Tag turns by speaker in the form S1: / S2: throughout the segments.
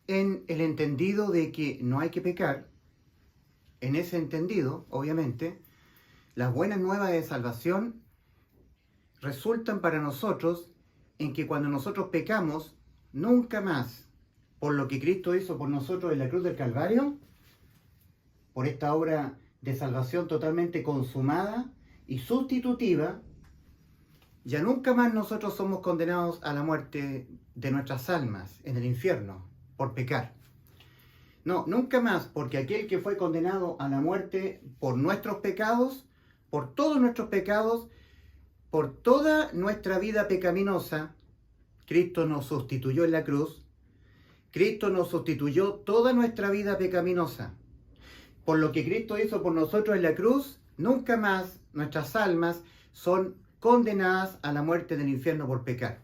S1: en el entendido de que no hay que pecar. En ese entendido, obviamente, las buenas nuevas de salvación resultan para nosotros en que cuando nosotros pecamos, nunca más, por lo que Cristo hizo por nosotros en la cruz del Calvario, por esta obra de salvación totalmente consumada y sustitutiva, ya nunca más nosotros somos condenados a la muerte de nuestras almas en el infierno por pecar. No, nunca más, porque aquel que fue condenado a la muerte por nuestros pecados, por todos nuestros pecados, por toda nuestra vida pecaminosa, Cristo nos sustituyó en la cruz. Cristo nos sustituyó toda nuestra vida pecaminosa. Por lo que Cristo hizo por nosotros en la cruz, nunca más nuestras almas son condenadas a la muerte del infierno por pecar.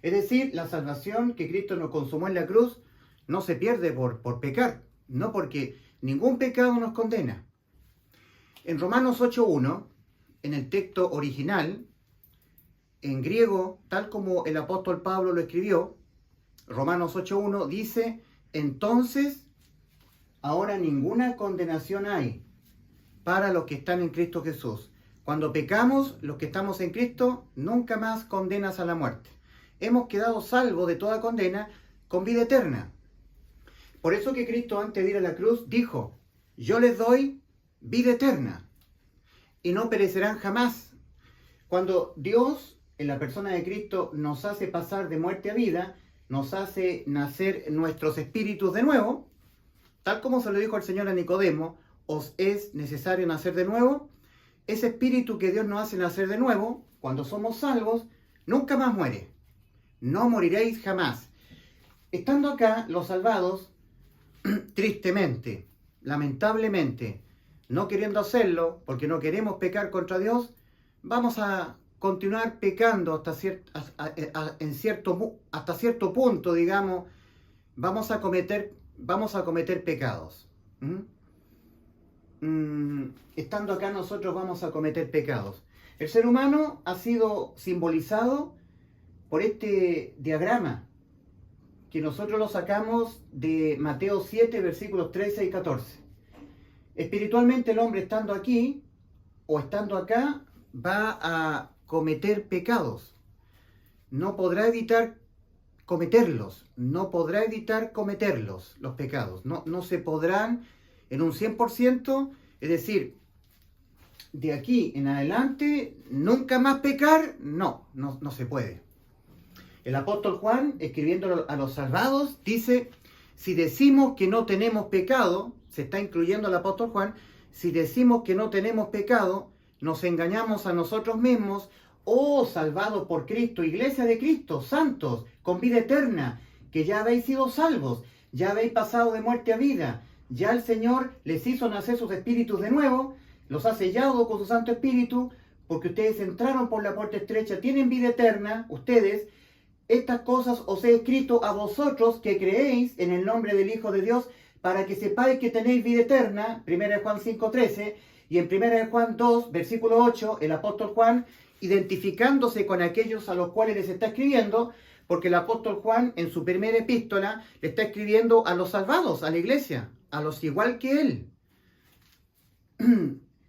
S1: Es decir, la salvación que Cristo nos consumó en la cruz no se pierde por pecar, no, porque ningún pecado nos condena. En Romanos 8.1, en el texto original, en griego, tal como el apóstol Pablo lo escribió, Romanos 8.1 dice: entonces, ahora ninguna condenación hay para los que están en Cristo Jesús. Cuando pecamos, los que estamos en Cristo, nunca más condenas a la muerte. Hemos quedado salvos de toda condena con vida eterna. Por eso que Cristo, antes de ir a la cruz, dijo: yo les doy vida eterna y no perecerán jamás. Cuando Dios, en la persona de Cristo, nos hace pasar de muerte a vida, nos hace nacer nuestros espíritus de nuevo, tal como se lo dijo el Señor a Nicodemo: os es necesario nacer de nuevo. Ese espíritu que Dios nos hace nacer de nuevo, cuando somos salvos, nunca más muere. No moriréis jamás. Estando acá, los salvados, tristemente, lamentablemente, no queriendo hacerlo, porque no queremos pecar contra Dios, vamos a continuar pecando hasta cierto punto, digamos. Vamos a cometer pecados. Estando acá nosotros vamos a cometer pecados. El ser humano ha sido simbolizado por este diagrama, que nosotros lo sacamos de Mateo 7, versículos 13 y 14. Espiritualmente el hombre, estando aquí o estando acá, va a cometer pecados. No podrá evitar cometerlos. No podrá evitar cometerlos, los pecados. No se podrán en un 100%, es decir, de aquí en adelante, nunca más pecar. No se puede. El apóstol Juan, escribiendo a los salvados, dice: si decimos que no tenemos pecado, se está incluyendo el apóstol Juan, si decimos que no tenemos pecado, nos engañamos a nosotros mismos. Oh, salvados por Cristo, iglesia de Cristo, santos, con vida eterna, que ya habéis sido salvos, ya habéis pasado de muerte a vida, ya el Señor les hizo nacer sus espíritus de nuevo, los ha sellado con su Santo Espíritu, porque ustedes entraron por la puerta estrecha, tienen vida eterna, ustedes. Estas cosas os he escrito a vosotros que creéis en el nombre del Hijo de Dios, para que sepáis que tenéis vida eterna. 1 Juan 5:13, y en 1 Juan 2, versículo 8, el apóstol Juan, identificándose con aquellos a los cuales les está escribiendo, porque el apóstol Juan en su primera epístola le está escribiendo a los salvados, a la iglesia, a los igual que él.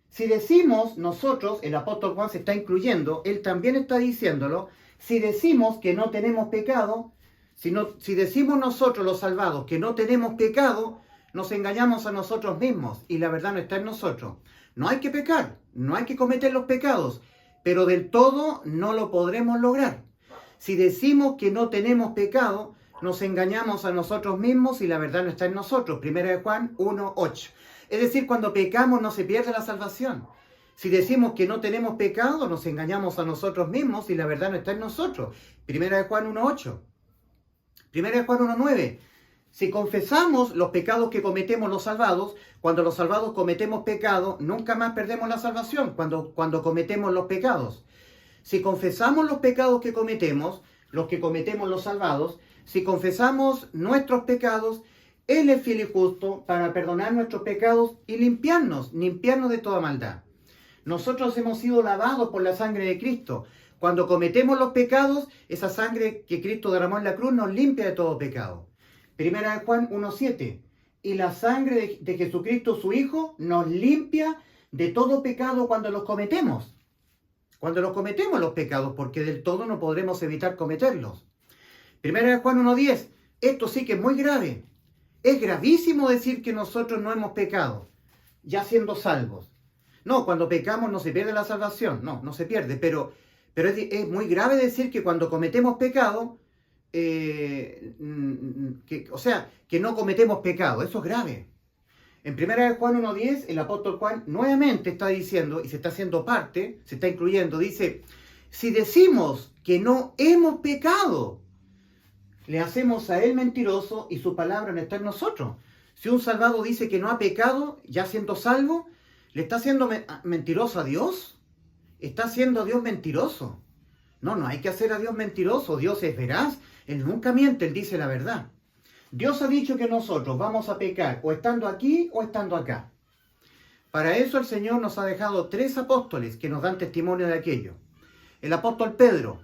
S1: Si decimos nosotros, el apóstol Juan se está incluyendo, él también está diciéndolo. Si decimos que no tenemos pecado, si decimos nosotros los salvados que no tenemos pecado, nos engañamos a nosotros mismos y la verdad no está en nosotros. No hay que pecar, no hay que cometer los pecados, pero del todo no lo podremos lograr. Si decimos que no tenemos pecado, nos engañamos a nosotros mismos y la verdad no está en nosotros. 1 Juan 1:8. Es decir, cuando pecamos no se pierde la salvación. Si decimos que no tenemos pecado, nos engañamos a nosotros mismos y la verdad no está en nosotros. 1 Juan 1:8. 1 Juan 1:9. Si confesamos los pecados que cometemos los salvados, cuando los salvados cometemos pecado, nunca más perdemos la salvación cuando cometemos los pecados. Si confesamos los pecados que cometemos, los que cometemos los salvados, si confesamos nuestros pecados, Él es fiel y justo para perdonar nuestros pecados y limpiarnos de toda maldad. Nosotros hemos sido lavados por la sangre de Cristo. Cuando cometemos los pecados, esa sangre que Cristo derramó en la cruz nos limpia de todo pecado. Primera de Juan 1:7. Y la sangre de Jesucristo, su Hijo, nos limpia de todo pecado cuando los cometemos. Cuando los cometemos los pecados, porque del todo no podremos evitar cometerlos. Primera de Juan 1:10. Esto sí que es muy grave. Es gravísimo decir que nosotros no hemos pecado, ya siendo salvos. No, cuando pecamos no se pierde la salvación. No se pierde. Pero es muy grave decir que cuando cometemos pecado, que no cometemos pecado. Eso es grave. En 1 Juan 1:10, el apóstol Juan nuevamente está diciendo, y se está haciendo parte, se está incluyendo, dice, si decimos que no hemos pecado, le hacemos a él mentiroso y su palabra no está en nosotros. Si un salvado dice que no ha pecado, ya siendo salvo, ¿le está haciendo mentiroso a Dios? ¿Está haciendo a Dios mentiroso? No hay que hacer a Dios mentiroso. Dios es veraz. Él nunca miente, Él dice la verdad. Dios ha dicho que nosotros vamos a pecar o estando aquí o estando acá. Para eso el Señor nos ha dejado 3 apóstoles que nos dan testimonio de aquello. El apóstol Pedro,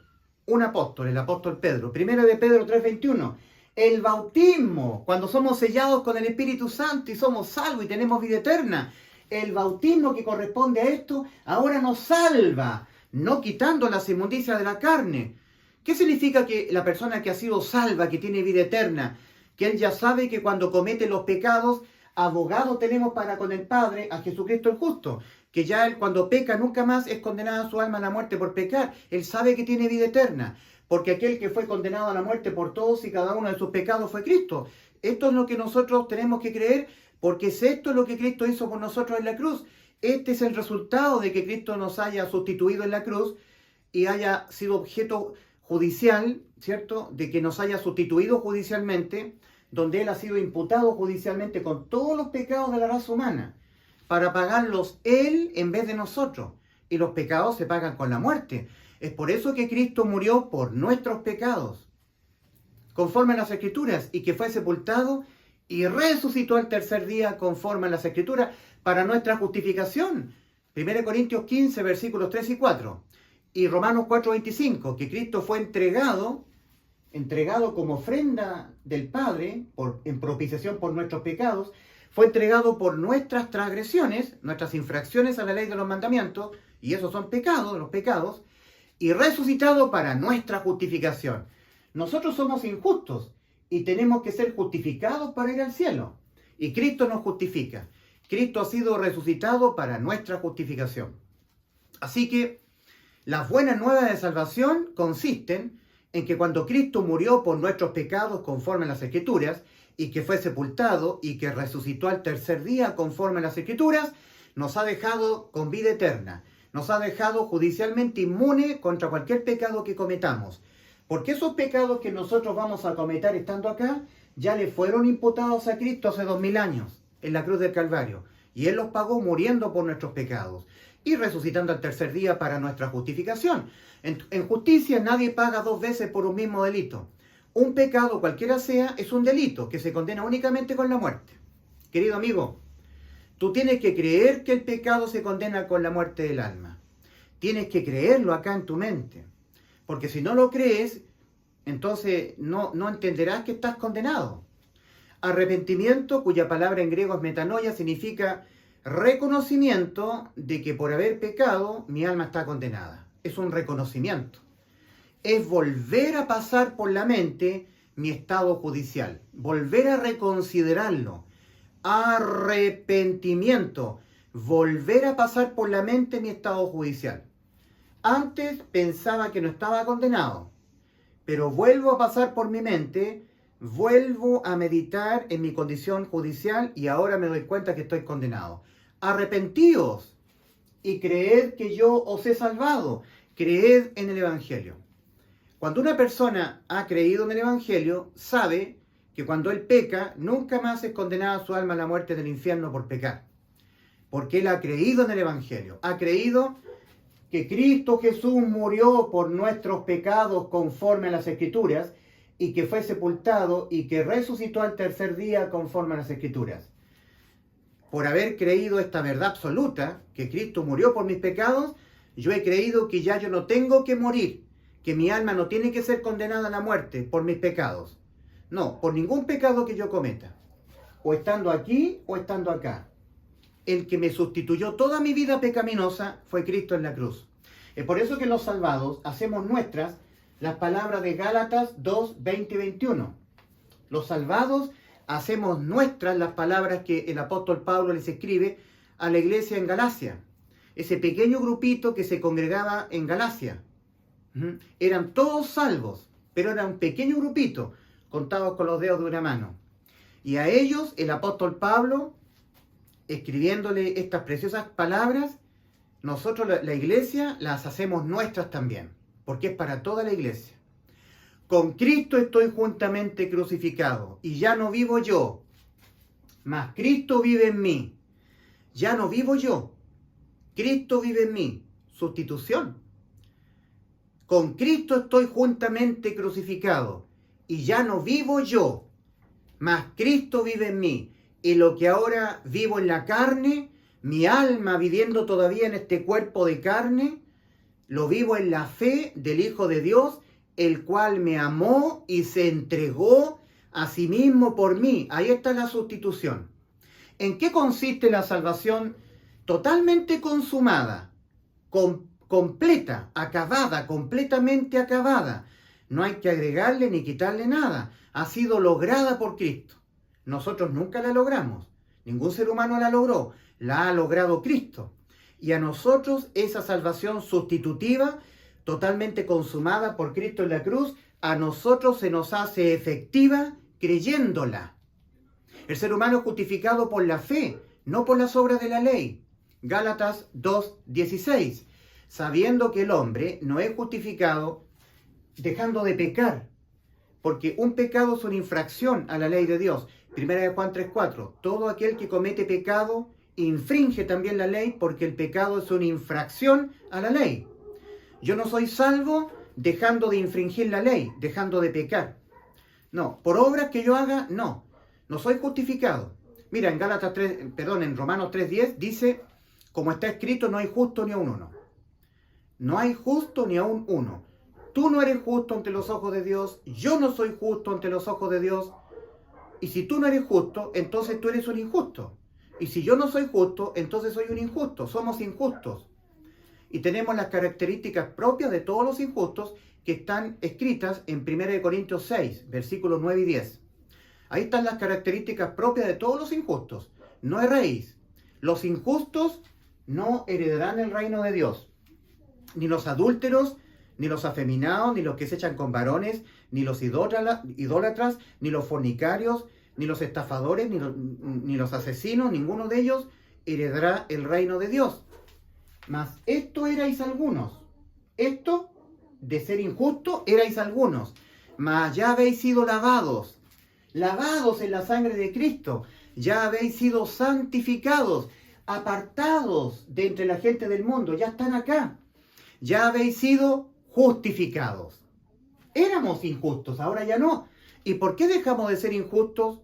S1: un apóstol, el apóstol Pedro. Primera de Pedro 3:21. El bautismo, cuando somos sellados con el Espíritu Santo y somos salvos y tenemos vida eterna. El bautismo que corresponde a esto ahora nos salva, no quitando las inmundicias de la carne. ¿Qué significa que la persona que ha sido salva, que tiene vida eterna, que él ya sabe que cuando comete los pecados, abogado tenemos para con el Padre, a Jesucristo el justo, que ya él cuando peca nunca más es condenada su alma a la muerte por pecar? Él sabe que tiene vida eterna, porque aquel que fue condenado a la muerte por todos y cada uno de sus pecados fue Cristo. Esto es lo que nosotros tenemos que creer, porque es esto lo que Cristo hizo por nosotros en la cruz. Este es el resultado de que Cristo nos haya sustituido en la cruz y haya sido objeto judicial, ¿cierto? De que nos haya sustituido judicialmente, donde Él ha sido imputado judicialmente con todos los pecados de la raza humana, para pagarlos Él en vez de nosotros. Y los pecados se pagan con la muerte. Es por eso que Cristo murió por nuestros pecados, conforme a las Escrituras, y que fue sepultado y resucitó al tercer día conforme a las Escrituras para nuestra justificación. 1 Corintios 15, versículos 3 y 4. Y Romanos 4:25, que Cristo fue entregado como ofrenda del Padre, en propiciación por nuestros pecados, fue entregado por nuestras transgresiones, nuestras infracciones a la ley de los mandamientos, y esos son pecados, los pecados, y resucitado para nuestra justificación. Nosotros somos injustos y tenemos que ser justificados para ir al cielo. Y Cristo nos justifica. Cristo ha sido resucitado para nuestra justificación. Así que las buenas nuevas de salvación consisten en que cuando Cristo murió por nuestros pecados conforme a las Escrituras, y que fue sepultado y que resucitó al tercer día conforme a las Escrituras, nos ha dejado con vida eterna. Nos ha dejado judicialmente inmune contra cualquier pecado que cometamos. Porque esos pecados que nosotros vamos a cometer estando acá, ya le fueron imputados a Cristo hace 2000 años, en la cruz del Calvario. Y Él los pagó muriendo por nuestros pecados y resucitando al tercer día para nuestra justificación. En justicia nadie paga 2 veces por un mismo delito. Un pecado, cualquiera sea, es un delito que se condena únicamente con la muerte. Querido amigo, tú tienes que creer que el pecado se condena con la muerte del alma. Tienes que creerlo acá en tu mente. Porque si no lo crees, entonces no entenderás que estás condenado. Arrepentimiento, cuya palabra en griego es metanoia, significa reconocimiento de que por haber pecado mi alma está condenada. Es un reconocimiento. Es volver a pasar por la mente mi estado judicial, volver a reconsiderarlo. Arrepentimiento, volver a pasar por la mente mi estado judicial. Antes pensaba que no estaba condenado, pero vuelvo a pasar por mi mente, vuelvo a meditar en mi condición judicial y ahora me doy cuenta que estoy condenado. Arrepentíos y creed que yo os he salvado. Creed en el Evangelio. Cuando una persona ha creído en el Evangelio, sabe que cuando él peca, nunca más es condenada su alma a la muerte del infierno por pecar. Porque él ha creído en el Evangelio. Ha creído que Cristo Jesús murió por nuestros pecados conforme a las Escrituras y que fue sepultado y que resucitó al tercer día conforme a las Escrituras. Por haber creído esta verdad absoluta, que Cristo murió por mis pecados, yo he creído que ya yo no tengo que morir, que mi alma no tiene que ser condenada a la muerte por mis pecados, No, por ningún pecado que yo cometa. O estando aquí o estando acá. El que me sustituyó toda mi vida pecaminosa fue Cristo en la cruz. Es por eso que los salvados hacemos nuestras las palabras de Gálatas 2, 20 y 21. Los salvados hacemos nuestras las palabras que el apóstol Pablo les escribe a la iglesia en Galacia. Ese pequeño grupito que se congregaba en Galacia. Eran todos salvos, pero era un pequeño grupito, contados con los dedos de una mano. Y a ellos el apóstol Pablo, escribiéndole estas preciosas palabras, nosotros la iglesia las hacemos nuestras también, porque es para toda la iglesia. Con Cristo estoy juntamente crucificado, y ya no vivo yo, mas Cristo vive en mí. Ya no vivo yo, Cristo vive en mí. Sustitución. Con Cristo estoy juntamente crucificado, y ya no vivo yo, mas Cristo vive en mí. Y lo que ahora vivo en la carne, mi alma viviendo todavía en este cuerpo de carne, lo vivo en la fe del Hijo de Dios, el cual me amó y se entregó a sí mismo por mí. Ahí está la sustitución. ¿En qué consiste la salvación totalmente consumada, completa, acabada, completamente acabada? No hay que agregarle ni quitarle nada. Ha sido lograda por Cristo. Nosotros nunca la logramos. Ningún ser humano la logró. La ha logrado Cristo. Y a nosotros esa salvación sustitutiva, totalmente consumada por Cristo en la cruz, a nosotros se nos hace efectiva creyéndola. El ser humano es justificado por la fe, no por las obras de la ley. Gálatas 2:16. Sabiendo que el hombre no es justificado dejando de pecar, porque un pecado es una infracción a la ley de Dios. 1 Juan 3:4. Todo aquel que comete pecado infringe también la ley, porque el pecado es una infracción a la ley. Yo no soy salvo dejando de infringir la ley, dejando de pecar. No, por obras que yo haga, no soy justificado. Mira, en Romanos 3:10 dice, como está escrito, no hay justo ni aun uno. No hay justo ni aun uno. Tú no eres justo ante los ojos de Dios, yo no soy justo ante los ojos de Dios. Y si tú no eres justo, entonces tú eres un injusto. Y si yo no soy justo, entonces soy un injusto. Somos injustos. Y tenemos las características propias de todos los injustos que están escritas en 1 Corintios 6, versículos 9 y 10. Ahí están las características propias de todos los injustos. No erréis. Los injustos no heredarán el reino de Dios. Ni los adúlteros, ni los afeminados, ni los que se echan con varones, ni los idólatras, ni los fornicarios, ni los estafadores, ni los asesinos, ninguno de ellos heredará el reino de Dios. Mas esto erais algunos. Esto de ser injusto erais algunos. Mas ya habéis sido lavados en la sangre de Cristo. Ya habéis sido santificados, apartados de entre la gente del mundo. Ya están acá. Ya habéis sido justificados. Éramos injustos, ahora ya no. ¿Y por qué dejamos de ser injustos?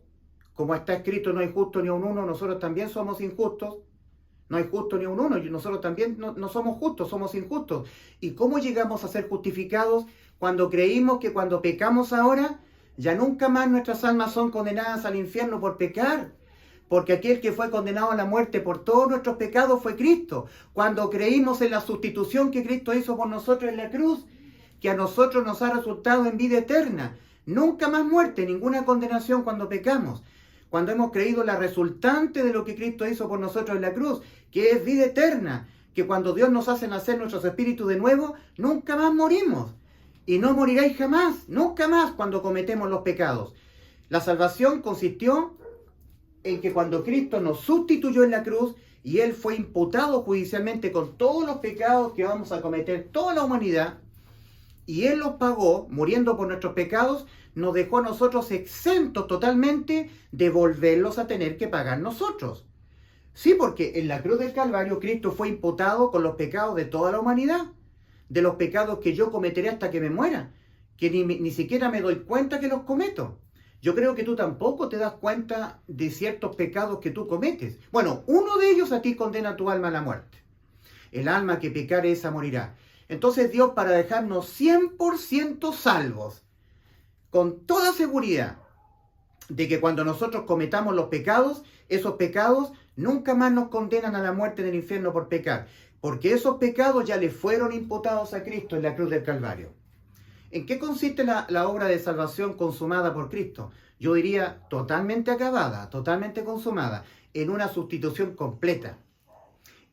S1: Como está escrito, no hay justo ni un uno, nosotros también somos injustos. No hay justo ni un uno, nosotros también no somos justos, somos injustos. ¿Y cómo llegamos a ser justificados? Cuando creímos que cuando pecamos ahora, ya nunca más nuestras almas son condenadas al infierno por pecar. Porque aquel que fue condenado a la muerte por todos nuestros pecados fue Cristo. Cuando creímos en la sustitución que Cristo hizo por nosotros en la cruz, que a nosotros nos ha resultado en vida eterna. Nunca más muerte, ninguna condenación cuando pecamos. Cuando hemos creído la resultante de lo que Cristo hizo por nosotros en la cruz, que es vida eterna, que cuando Dios nos hace nacer nuestros espíritus de nuevo, nunca más morimos. Y no moriréis jamás, nunca más cuando cometemos los pecados. La salvación consistió en que cuando Cristo nos sustituyó en la cruz y Él fue imputado judicialmente con todos los pecados que vamos a cometer toda la humanidad, y Él los pagó muriendo por nuestros pecados, nos dejó a nosotros exentos totalmente de volverlos a tener que pagar nosotros. Sí, porque en la cruz del Calvario Cristo fue imputado con los pecados de toda la humanidad, de los pecados que yo cometeré hasta que me muera, que ni siquiera me doy cuenta que los cometo. Yo creo que tú tampoco te das cuenta de ciertos pecados que tú cometes. Bueno, uno de ellos a ti condena tu alma a la muerte. El alma que pecare esa morirá. Entonces Dios, para dejarnos 100% salvos, con toda seguridad, de que cuando nosotros cometamos los pecados, esos pecados nunca más nos condenan a la muerte en el infierno por pecar, porque esos pecados ya le fueron imputados a Cristo en la cruz del Calvario. ¿En qué consiste la obra de salvación consumada por Cristo? Yo diría totalmente acabada, totalmente consumada, en una sustitución completa.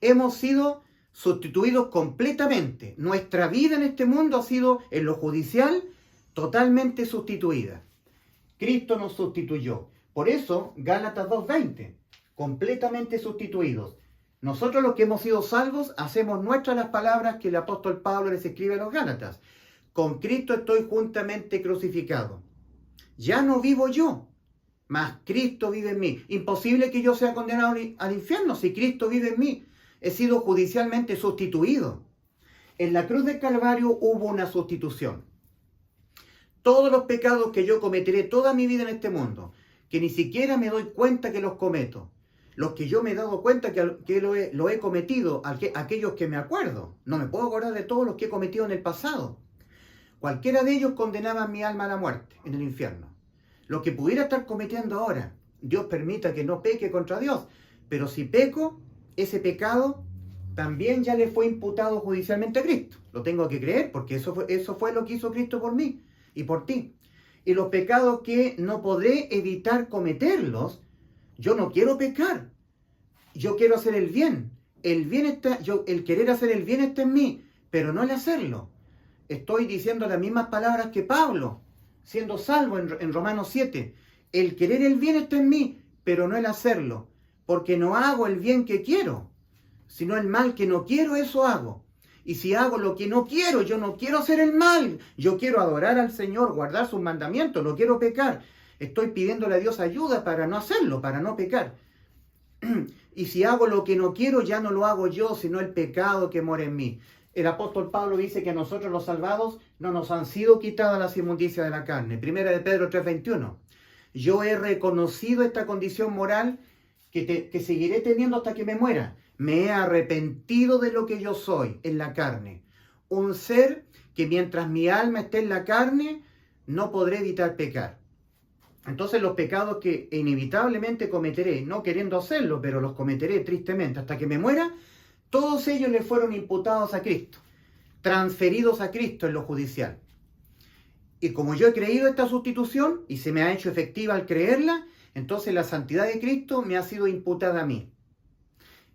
S1: Hemos sido sustituidos completamente. Nuestra vida en este mundo ha sido, en lo judicial, totalmente sustituida. Cristo nos sustituyó. Por eso, Gálatas 2:20, completamente sustituidos. Nosotros los que hemos sido salvos, hacemos nuestras las palabras que el apóstol Pablo les escribe a los Gálatas. Con Cristo estoy juntamente crucificado. Ya no vivo yo, mas Cristo vive en mí. Imposible que yo sea condenado al infierno si Cristo vive en mí. He sido judicialmente sustituido. En la cruz del Calvario hubo una sustitución. Todos los pecados que yo cometeré toda mi vida en este mundo, que ni siquiera me doy cuenta que los cometo, los que yo me he dado cuenta que lo he cometido, aquellos que me acuerdo, no me puedo acordar de todos los que he cometido en el pasado. Cualquiera de ellos condenaba mi alma a la muerte, en el infierno. Lo que pudiera estar cometiendo ahora, Dios permita que no peque contra Dios, pero si peco, ese pecado también ya le fue imputado judicialmente a Cristo. Lo tengo que creer, porque eso fue lo que hizo Cristo por mí y por ti. Y los pecados que no podré evitar cometerlos, yo no quiero pecar. Yo quiero hacer el bien. El querer hacer el bien está en mí, pero no el hacerlo. Estoy diciendo las mismas palabras que Pablo, siendo salvo en Romanos 7. El querer el bien está en mí, pero no el hacerlo. Porque no hago el bien que quiero, sino el mal que no quiero, eso hago. Y si hago lo que no quiero, yo no quiero hacer el mal. Yo quiero adorar al Señor, guardar sus mandamientos, no quiero pecar. Estoy pidiéndole a Dios ayuda para no hacerlo, para no pecar. Y si hago lo que no quiero, ya no lo hago yo, sino el pecado que mora en mí. El apóstol Pablo dice que a nosotros los salvados no nos han sido quitadas las inmundicias de la carne. Primera de Pedro 3:21. Yo he reconocido esta condición moral que seguiré teniendo hasta que me muera. Me he arrepentido de lo que yo soy en la carne. Un ser que mientras mi alma esté en la carne, no podré evitar pecar. Entonces los pecados que inevitablemente cometeré, no queriendo hacerlo, pero los cometeré tristemente hasta que me muera, todos ellos le fueron imputados a Cristo, transferidos a Cristo en lo judicial. Y como yo he creído esta sustitución y se me ha hecho efectiva al creerla, entonces la santidad de Cristo me ha sido imputada a mí.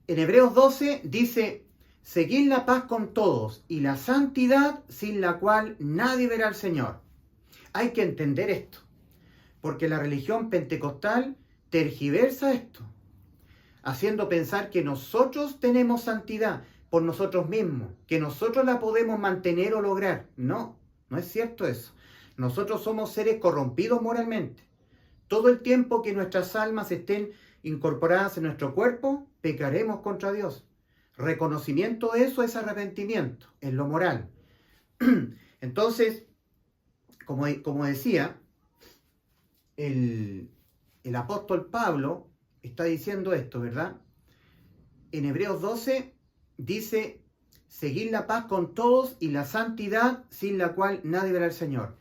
S1: En Hebreos 12 dice, seguid la paz con todos y la santidad sin la cual nadie verá al Señor. Hay que entender esto, porque la religión pentecostal tergiversa esto, haciendo pensar que nosotros tenemos santidad por nosotros mismos, que nosotros la podemos mantener o lograr. No, no es cierto eso. Nosotros somos seres corrompidos moralmente. Todo el tiempo que nuestras almas estén incorporadas en nuestro cuerpo, pecaremos contra Dios. Reconocimiento de eso es arrepentimiento, en lo moral. Entonces, como decía, el apóstol Pablo está diciendo esto, ¿verdad? En Hebreos 12 dice, seguid la paz con todos y la santidad sin la cual nadie verá al Señor.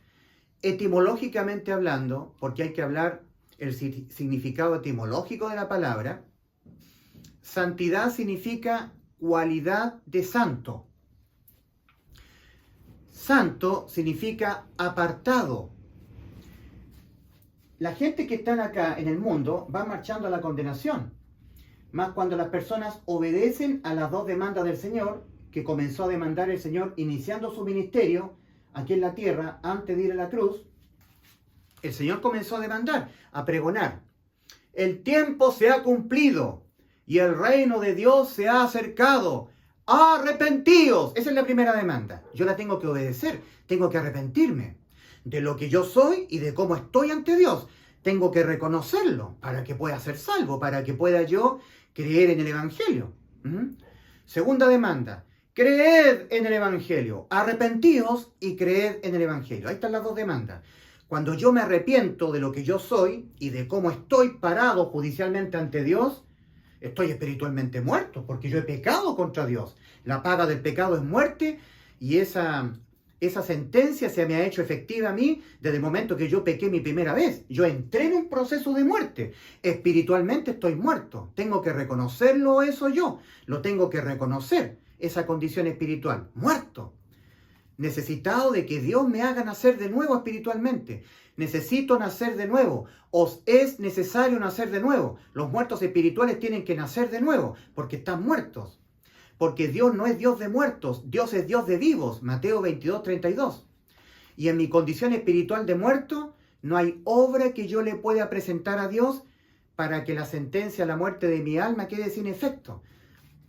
S1: Etimológicamente hablando, porque hay que hablar el significado etimológico de la palabra, santidad significa cualidad de santo. Santo significa apartado. La gente que está acá en el mundo va marchando a la condenación. Más cuando las personas obedecen a las dos demandas del Señor, que comenzó a demandar el Señor iniciando su ministerio aquí en la tierra, antes de ir a la cruz, el Señor comenzó a demandar, a pregonar. El tiempo se ha cumplido y el reino de Dios se ha acercado. ¡Arrepentíos! Esa es la primera demanda. Yo la tengo que obedecer, tengo que arrepentirme de lo que yo soy y de cómo estoy ante Dios. Tengo que reconocerlo para que pueda ser salvo, para que pueda yo creer en el Evangelio. Segunda demanda, creed en el Evangelio, arrepentíos y creed en el Evangelio. Ahí están las dos demandas. Cuando yo me arrepiento de lo que yo soy y de cómo estoy parado judicialmente ante Dios, estoy espiritualmente muerto, porque yo he pecado contra Dios. La paga del pecado es muerte, y esa Esa sentencia se me ha hecho efectiva a mí desde el momento que yo pequé mi primera vez. Yo entré en un proceso de muerte. Espiritualmente estoy muerto. Tengo que reconocerlo eso yo. Lo tengo que reconocer, esa condición espiritual. Muerto. Necesitado de que Dios me haga nacer de nuevo espiritualmente. Necesito nacer de nuevo. Os es necesario nacer de nuevo. Los muertos espirituales tienen que nacer de nuevo porque están muertos. Porque Dios no es Dios de muertos, Dios es Dios de vivos. Mateo 22:32. Y en mi condición espiritual de muerto, no hay obra que yo le pueda presentar a Dios para que la sentencia a la muerte de mi alma quede sin efecto.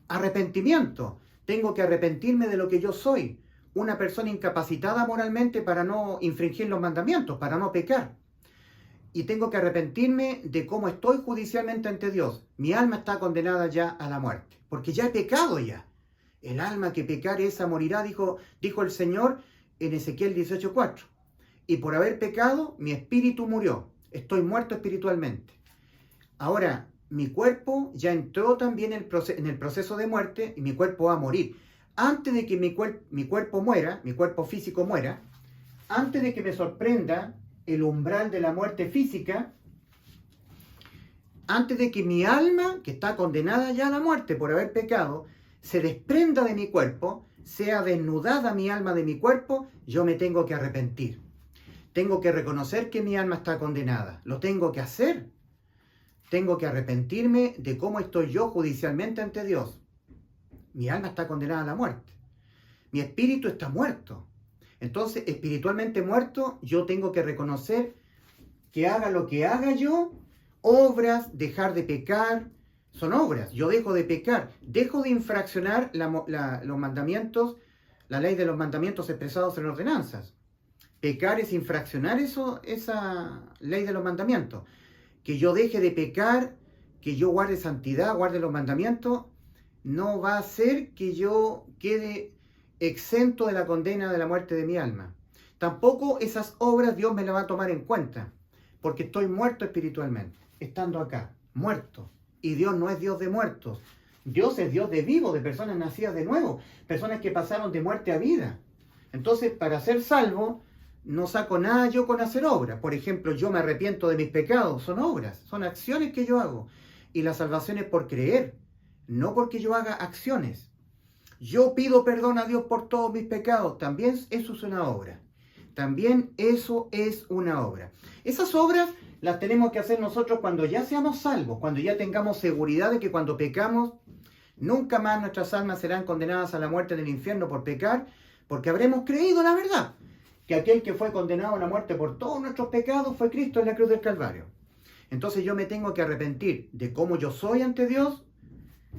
S1: Arrepentimiento. Tengo que arrepentirme de lo que yo soy. Una persona incapacitada moralmente para no infringir los mandamientos, para no pecar. Y tengo que arrepentirme de cómo estoy judicialmente ante Dios. Mi alma está condenada ya a la muerte, porque ya he pecado ya. El alma que pecare esa morirá, dijo el Señor en Ezequiel 18:4. Y por haber pecado, mi espíritu murió. Estoy muerto espiritualmente. Ahora, mi cuerpo ya entró también en el proceso de muerte y mi cuerpo va a morir. Antes de que mi cuerpo muera, mi cuerpo físico muera, antes de que me sorprenda el umbral de la muerte física, antes de que mi alma, que está condenada ya a la muerte por haber pecado, se desprenda de mi cuerpo, sea desnudada mi alma de mi cuerpo, yo me tengo que arrepentir. Tengo que reconocer que mi alma está condenada. Lo tengo que hacer. Tengo que arrepentirme de cómo estoy yo judicialmente ante Dios. Mi alma está condenada a la muerte. Mi espíritu está muerto. Entonces, espiritualmente muerto, yo tengo que reconocer que haga lo que haga yo, obras, dejar de pecar, son obras. Yo dejo de pecar, dejo de infraccionar los mandamientos, la ley de los mandamientos expresados en ordenanzas. Pecar es infraccionar esa ley de los mandamientos. Que yo deje de pecar, que yo guarde santidad, guarde los mandamientos, no va a hacer que yo quede exento de la condena de la muerte de mi alma. Tampoco esas obras Dios me las va a tomar en cuenta, porque estoy muerto espiritualmente, estando acá, muerto. Y Dios no es Dios de muertos. Dios es Dios de vivos, de personas nacidas de nuevo, personas que pasaron de muerte a vida. Entonces, para ser salvo, no saco nada yo con hacer obras. Por ejemplo, yo me arrepiento de mis pecados, son obras, son acciones que yo hago. Y la salvación es por creer, no porque yo haga acciones. Yo pido perdón a Dios por todos mis pecados. También eso es una obra. También eso es una obra. Esas obras las tenemos que hacer nosotros cuando ya seamos salvos, cuando ya tengamos seguridad de que cuando pecamos, nunca más nuestras almas serán condenadas a la muerte en el infierno por pecar, porque habremos creído la verdad, que aquel que fue condenado a la muerte por todos nuestros pecados fue Cristo en la cruz del Calvario. Entonces yo me tengo que arrepentir de cómo yo soy ante Dios,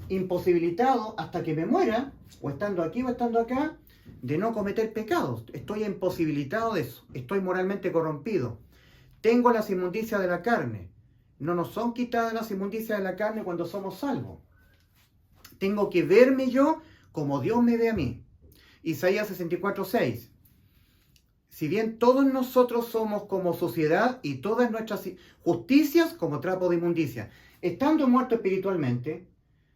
S1: imposibilitado hasta que me muera, o estando aquí o estando acá, de no cometer pecados. Estoy imposibilitado de eso. Estoy moralmente corrompido. Tengo las inmundicias de la carne. No nos son quitadas las inmundicias de la carne cuando somos salvos. Tengo que verme yo como Dios me ve a mí. Isaías 64:6. Si bien todos nosotros somos como suciedad y todas nuestras justicias como trapo de inmundicia. Estando muerto espiritualmente,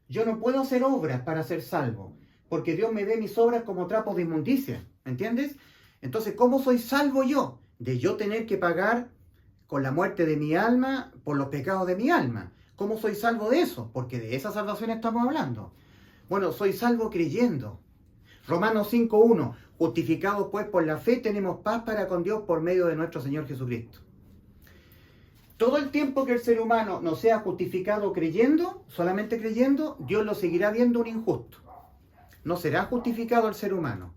S1: yo no puedo hacer obras para ser salvo, porque Dios me ve mis obras como trapos de inmundicia, ¿entiendes? Entonces, ¿cómo soy salvo yo? De yo tener que pagar con la muerte de mi alma por los pecados de mi alma. ¿Cómo soy salvo de eso? Porque de esa salvación estamos hablando. Bueno, soy salvo creyendo. Romanos 5:1, justificados pues por la fe tenemos paz para con Dios por medio de nuestro Señor Jesucristo. Todo el tiempo que el ser humano no sea justificado creyendo, solamente creyendo, Dios lo seguirá viendo un injusto. No será justificado el ser humano.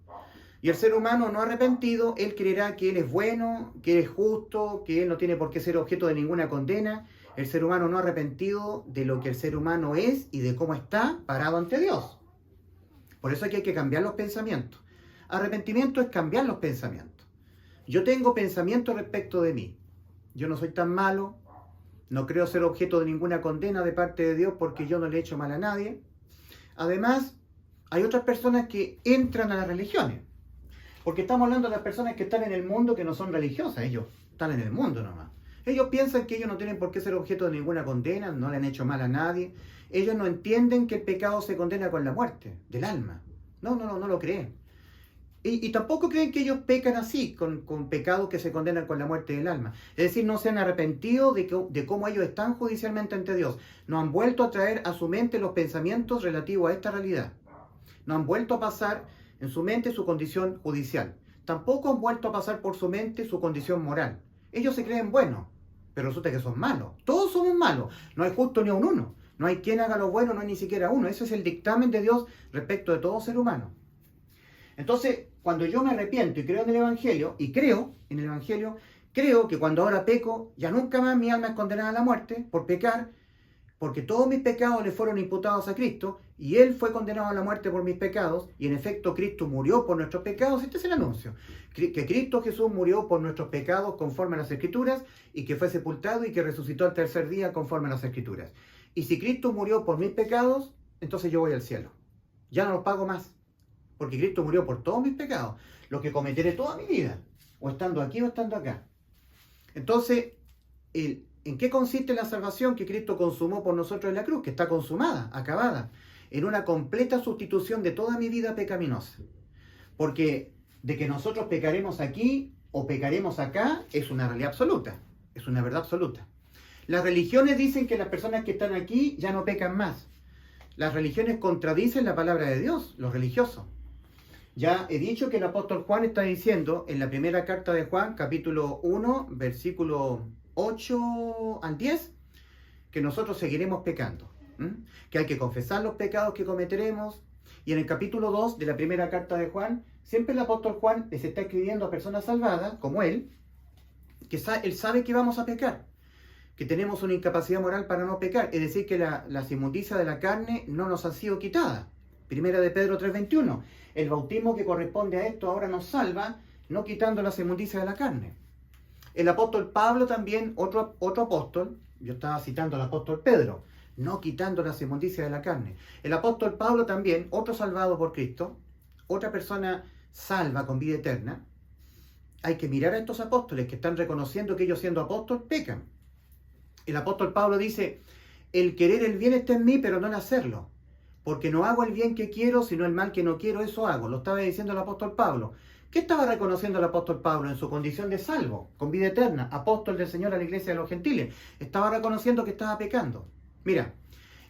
S1: Y el ser humano no arrepentido, él creerá que él es bueno, que él es justo, que él no tiene por qué ser objeto de ninguna condena. El ser humano no arrepentido de lo que el ser humano es y de cómo está parado ante Dios. Por eso aquí hay que cambiar los pensamientos. Arrepentimiento es cambiar los pensamientos. Yo tengo pensamientos respecto de mí. Yo no soy tan malo, no creo ser objeto de ninguna condena de parte de Dios porque yo no le he hecho mal a nadie. Además, hay otras personas que entran a las religiones. Porque estamos hablando de las personas que están en el mundo que no son religiosas. Ellos están en el mundo nomás. Ellos piensan que ellos no tienen por qué ser objeto de ninguna condena, no le han hecho mal a nadie. Ellos no entienden que el pecado se condena con la muerte del alma. No lo creen. Y tampoco creen que ellos pecan así, con pecados que se condenan con la muerte del alma. Es decir, no se han arrepentido de cómo ellos están judicialmente ante Dios. No han vuelto a traer a su mente los pensamientos relativos a esta realidad. No han vuelto a pasar en su mente su condición judicial. Tampoco han vuelto a pasar por su mente su condición moral. Ellos se creen buenos, pero resulta que son malos. Todos somos malos. No hay justo ni a un uno. No hay quien haga lo bueno, no hay ni siquiera uno. Ese es el dictamen de Dios respecto de todo ser humano. Entonces, cuando yo me arrepiento y creo en el Evangelio, creo que cuando ahora peco, ya nunca más mi alma es condenada a la muerte por pecar, porque todos mis pecados le fueron imputados a Cristo, y Él fue condenado a la muerte por mis pecados, y en efecto Cristo murió por nuestros pecados. Este es el anuncio, que Cristo Jesús murió por nuestros pecados conforme a las Escrituras, y que fue sepultado y que resucitó al tercer día conforme a las Escrituras. Y si Cristo murió por mis pecados, entonces yo voy al cielo. Ya no los pago más, porque Cristo murió por todos mis pecados, los que cometeré toda mi vida, o estando aquí o estando acá. Entonces, ¿en qué consiste la salvación que Cristo consumó por nosotros en la cruz? Que está consumada, acabada, en una completa sustitución de toda mi vida pecaminosa. Porque de que nosotros pecaremos aquí o pecaremos acá es una realidad absoluta, es una verdad absoluta. Las religiones dicen que las personas que están aquí ya no pecan más. Las religiones contradicen la palabra de Dios, los religiosos. Ya he dicho que el apóstol Juan está diciendo en la primera carta de Juan, capítulo 1, versículo 8 al 10, que nosotros seguiremos pecando, que hay que confesar los pecados que cometeremos. Y en el capítulo 2 de la primera carta de Juan, siempre el apóstol Juan les está escribiendo a personas salvadas, como él, que él sabe que vamos a pecar, que tenemos una incapacidad moral para no pecar, es decir, que las inmundicias de la carne no nos han sido quitadas. Primera de Pedro 3:21, el bautismo que corresponde a esto ahora nos salva, no quitando las inmundicias de la carne. El apóstol Pablo también, otro apóstol, yo estaba citando al apóstol Pedro, no quitando las inmundicias de la carne. El apóstol Pablo también, otro salvado por Cristo, otra persona salva con vida eterna. Hay que mirar a estos apóstoles que están reconociendo que ellos siendo apóstoles pecan. El apóstol Pablo dice, el querer el bien está en mí, pero no el hacerlo. Porque no hago el bien que quiero, sino el mal que no quiero, eso hago. Lo estaba diciendo el apóstol Pablo. ¿Qué estaba reconociendo el apóstol Pablo en su condición de salvo, con vida eterna, apóstol del Señor a la iglesia de los gentiles? Estaba reconociendo que estaba pecando. Mira,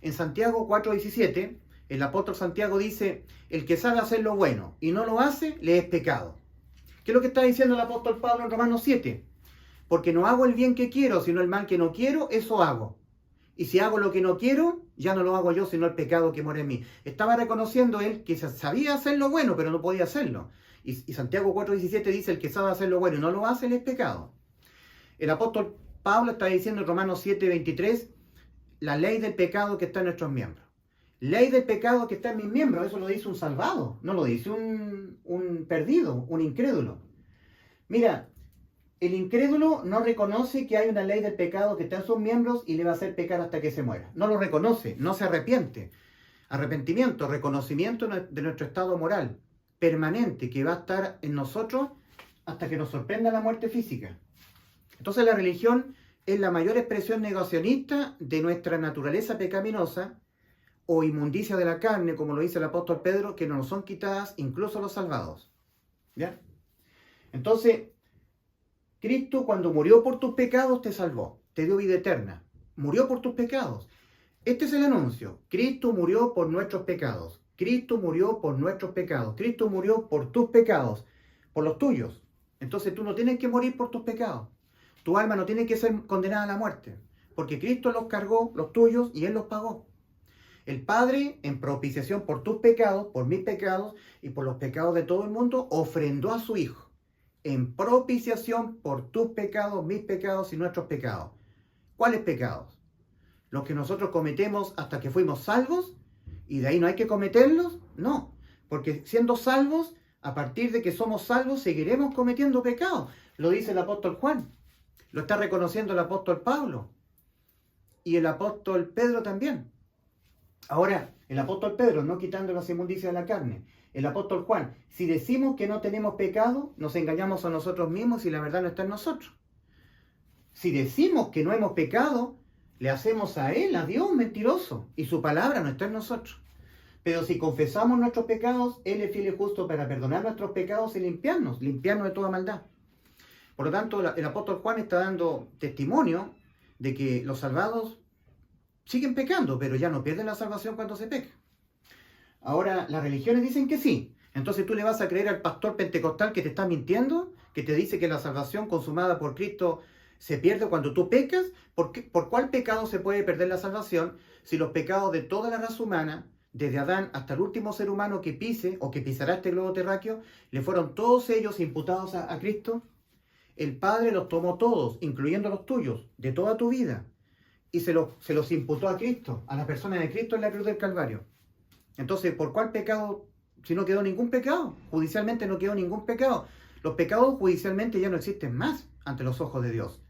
S1: en Santiago 4:17, el apóstol Santiago dice, el que sabe hacer lo bueno y no lo hace, le es pecado. ¿Qué es lo que está diciendo el apóstol Pablo en Romanos 7? Porque no hago el bien que quiero, sino el mal que no quiero, eso hago. Y si hago lo que no quiero, ya no lo hago yo, sino el pecado que mora en mí. Estaba reconociendo él que sabía hacer lo bueno, pero no podía hacerlo. Y Santiago 4:17 dice, el que sabe hacer lo bueno y no lo hace, él es pecado. El apóstol Pablo está diciendo en Romanos 7:23, la ley del pecado que está en nuestros miembros. Ley del pecado que está en mis miembros, eso lo dice un salvado, no lo dice un perdido, un incrédulo. Mira, el incrédulo no reconoce que hay una ley del pecado que está en sus miembros y le va a hacer pecar hasta que se muera. No lo reconoce, no se arrepiente. Arrepentimiento, reconocimiento de nuestro estado moral permanente que va a estar en nosotros hasta que nos sorprenda la muerte física. Entonces la religión es la mayor expresión negacionista de nuestra naturaleza pecaminosa o inmundicia de la carne, como lo dice el apóstol Pedro, que no nos son quitadas incluso los salvados. ¿Ya? Entonces, Cristo cuando murió por tus pecados te salvó, te dio vida eterna, murió por tus pecados. Este es el anuncio, Cristo murió por nuestros pecados, Cristo murió por nuestros pecados, Cristo murió por tus pecados, por los tuyos. Entonces tú no tienes que morir por tus pecados, tu alma no tiene que ser condenada a la muerte, porque Cristo los cargó, los tuyos, y Él los pagó. El Padre, en propiciación por tus pecados, por mis pecados y por los pecados de todo el mundo, ofrendó a su Hijo. En propiciación por tus pecados, mis pecados y nuestros pecados. ¿Cuáles pecados? Los que nosotros cometemos hasta que fuimos salvos, y de ahí no hay que cometerlos. No, porque siendo salvos, a partir de que somos salvos, seguiremos cometiendo pecados. Lo dice el apóstol Juan, lo está reconociendo el apóstol Pablo, y el apóstol Pedro también. Ahora, el apóstol Pedro, no quitando las inmundicias de la carne. El apóstol Juan, si decimos que no tenemos pecado, nos engañamos a nosotros mismos y la verdad no está en nosotros. Si decimos que no hemos pecado, le hacemos a Él, a Dios, mentiroso, y su palabra no está en nosotros. Pero si confesamos nuestros pecados, Él es fiel y justo para perdonar nuestros pecados y limpiarnos de toda maldad. Por lo tanto, el apóstol Juan está dando testimonio de que los salvados siguen pecando, pero ya no pierden la salvación cuando se peca. Ahora, las religiones dicen que sí. Entonces tú le vas a creer al pastor pentecostal que te está mintiendo, que te dice que la salvación consumada por Cristo se pierde cuando tú pecas. ¿Por cuál pecado se puede perder la salvación si los pecados de toda la raza humana, desde Adán hasta el último ser humano que pise o que pisará este globo terráqueo, le fueron todos ellos imputados a Cristo? El Padre los tomó todos, incluyendo los tuyos, de toda tu vida, y se los imputó a Cristo, a la persona de Cristo en la cruz del Calvario. Entonces, ¿por cuál pecado? Si no quedó ningún pecado, judicialmente no quedó ningún pecado. Los pecados judicialmente ya no existen más ante los ojos de Dios.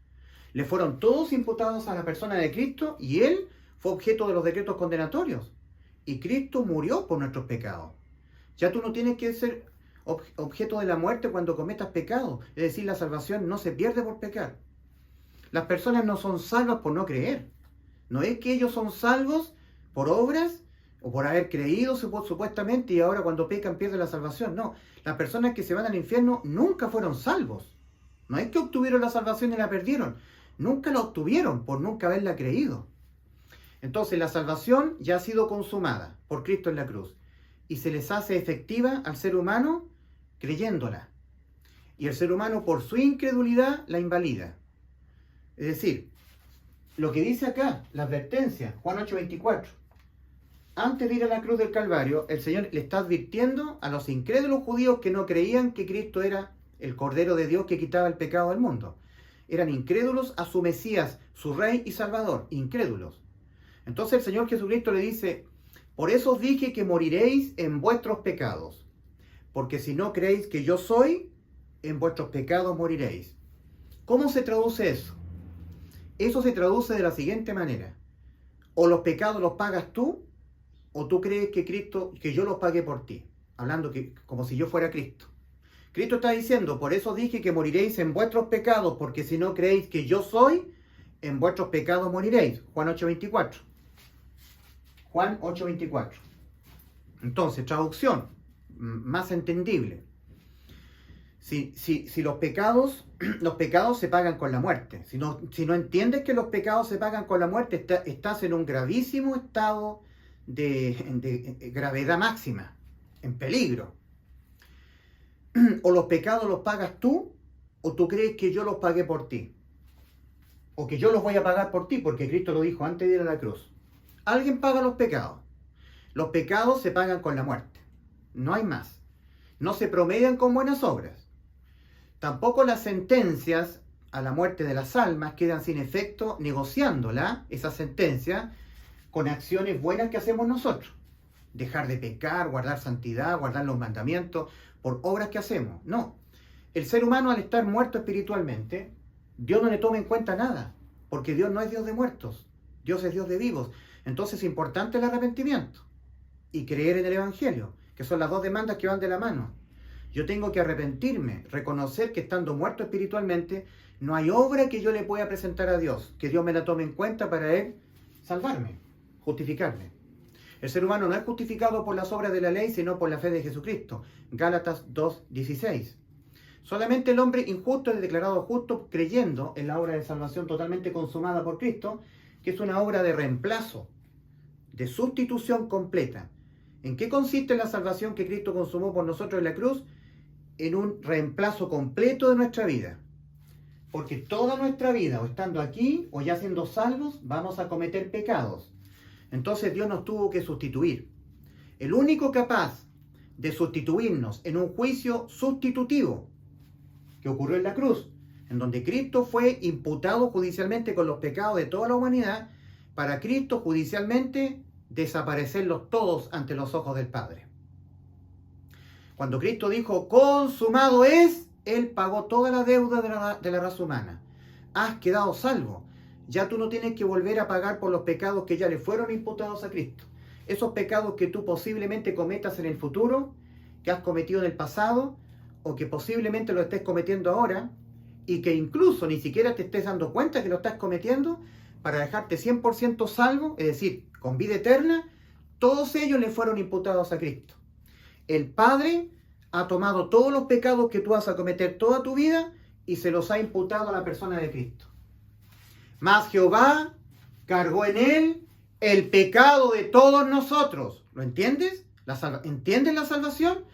S1: Le fueron todos imputados a la persona de Cristo y Él fue objeto de los decretos condenatorios. Y Cristo murió por nuestros pecados. Ya tú no tienes que ser objeto de la muerte cuando cometas pecado. Es decir, la salvación no se pierde por pecar. Las personas no son salvas por no creer. No es que ellos son salvos por obras o por haber creído supuestamente y ahora cuando pecan pierden la salvación. No, las personas que se van al infierno nunca fueron salvos. No es que obtuvieron la salvación y la perdieron. Nunca la obtuvieron por nunca haberla creído. Entonces la salvación ya ha sido consumada por Cristo en la cruz y se les hace efectiva al ser humano creyéndola. Y el ser humano por su incredulidad la invalida. Es decir, lo que dice acá, la advertencia, Juan 8:24. Antes de ir a la cruz del Calvario, el Señor le está advirtiendo a los incrédulos judíos que no creían que Cristo era el Cordero de Dios que quitaba el pecado del mundo. Eran incrédulos a su Mesías, su Rey y Salvador, incrédulos. Entonces el Señor Jesucristo le dice, por eso os dije que moriréis en vuestros pecados, porque si no creéis que yo soy, en vuestros pecados moriréis. ¿Cómo se traduce eso? Eso se traduce de la siguiente manera. O los pecados los pagas tú, o tú crees que yo los pagué por ti. Hablando como si yo fuera Cristo. Cristo está diciendo, por eso dije que moriréis en vuestros pecados, porque si no creéis que yo soy, en vuestros pecados moriréis. Juan 8:24. Juan 8:24. Entonces, traducción más entendible. Si los pecados se pagan con la muerte. Si no entiendes que los pecados se pagan con la muerte, estás en un gravísimo estado de gravedad máxima, en peligro. O los pecados los pagas tú, o tú crees que yo los pagué por ti. O que yo los voy a pagar por ti, porque Cristo lo dijo antes de ir a la cruz. Alguien paga los pecados. Los pecados se pagan con la muerte. No hay más. No se promedian con buenas obras. Tampoco las sentencias a la muerte de las almas quedan sin efecto negociándola, esa sentencia, con acciones buenas que hacemos nosotros. Dejar de pecar, guardar santidad, guardar los mandamientos, por obras que hacemos. No. El ser humano al estar muerto espiritualmente, Dios no le toma en cuenta nada, porque Dios no es Dios de muertos, Dios es Dios de vivos. Entonces es importante el arrepentimiento y creer en el Evangelio, que son las dos demandas que van de la mano. Yo tengo que arrepentirme, reconocer que estando muerto espiritualmente, no hay obra que yo le pueda presentar a Dios, que Dios me la tome en cuenta para Él salvarme, justificarme. El ser humano no es justificado por las obras de la ley, sino por la fe de Jesucristo. Gálatas 2:16. Solamente el hombre injusto es declarado justo creyendo en la obra de salvación totalmente consumada por Cristo, que es una obra de reemplazo, de sustitución completa. ¿En qué consiste la salvación que Cristo consumó por nosotros en la cruz? En un reemplazo completo de nuestra vida. Porque toda nuestra vida, o estando aquí, o ya siendo salvos, vamos a cometer pecados. Entonces Dios nos tuvo que sustituir. El único capaz de sustituirnos en un juicio sustitutivo que ocurrió en la cruz, en donde Cristo fue imputado judicialmente con los pecados de toda la humanidad, para Cristo judicialmente desaparecerlos todos ante los ojos del Padre. Cuando Cristo dijo, consumado es, Él pagó toda la deuda de la raza humana. Has quedado salvo. Ya tú no tienes que volver a pagar por los pecados que ya le fueron imputados a Cristo. Esos pecados que tú posiblemente cometas en el futuro, que has cometido en el pasado, o que posiblemente lo estés cometiendo ahora, y que incluso ni siquiera te estés dando cuenta que lo estás cometiendo, para dejarte 100% salvo, es decir, con vida eterna, todos ellos le fueron imputados a Cristo. El Padre ha tomado todos los pecados que tú vas a cometer toda tu vida y se los ha imputado a la persona de Cristo. Mas Jehová cargó en él el pecado de todos nosotros. ¿Lo entiendes? ¿Entiendes la salvación?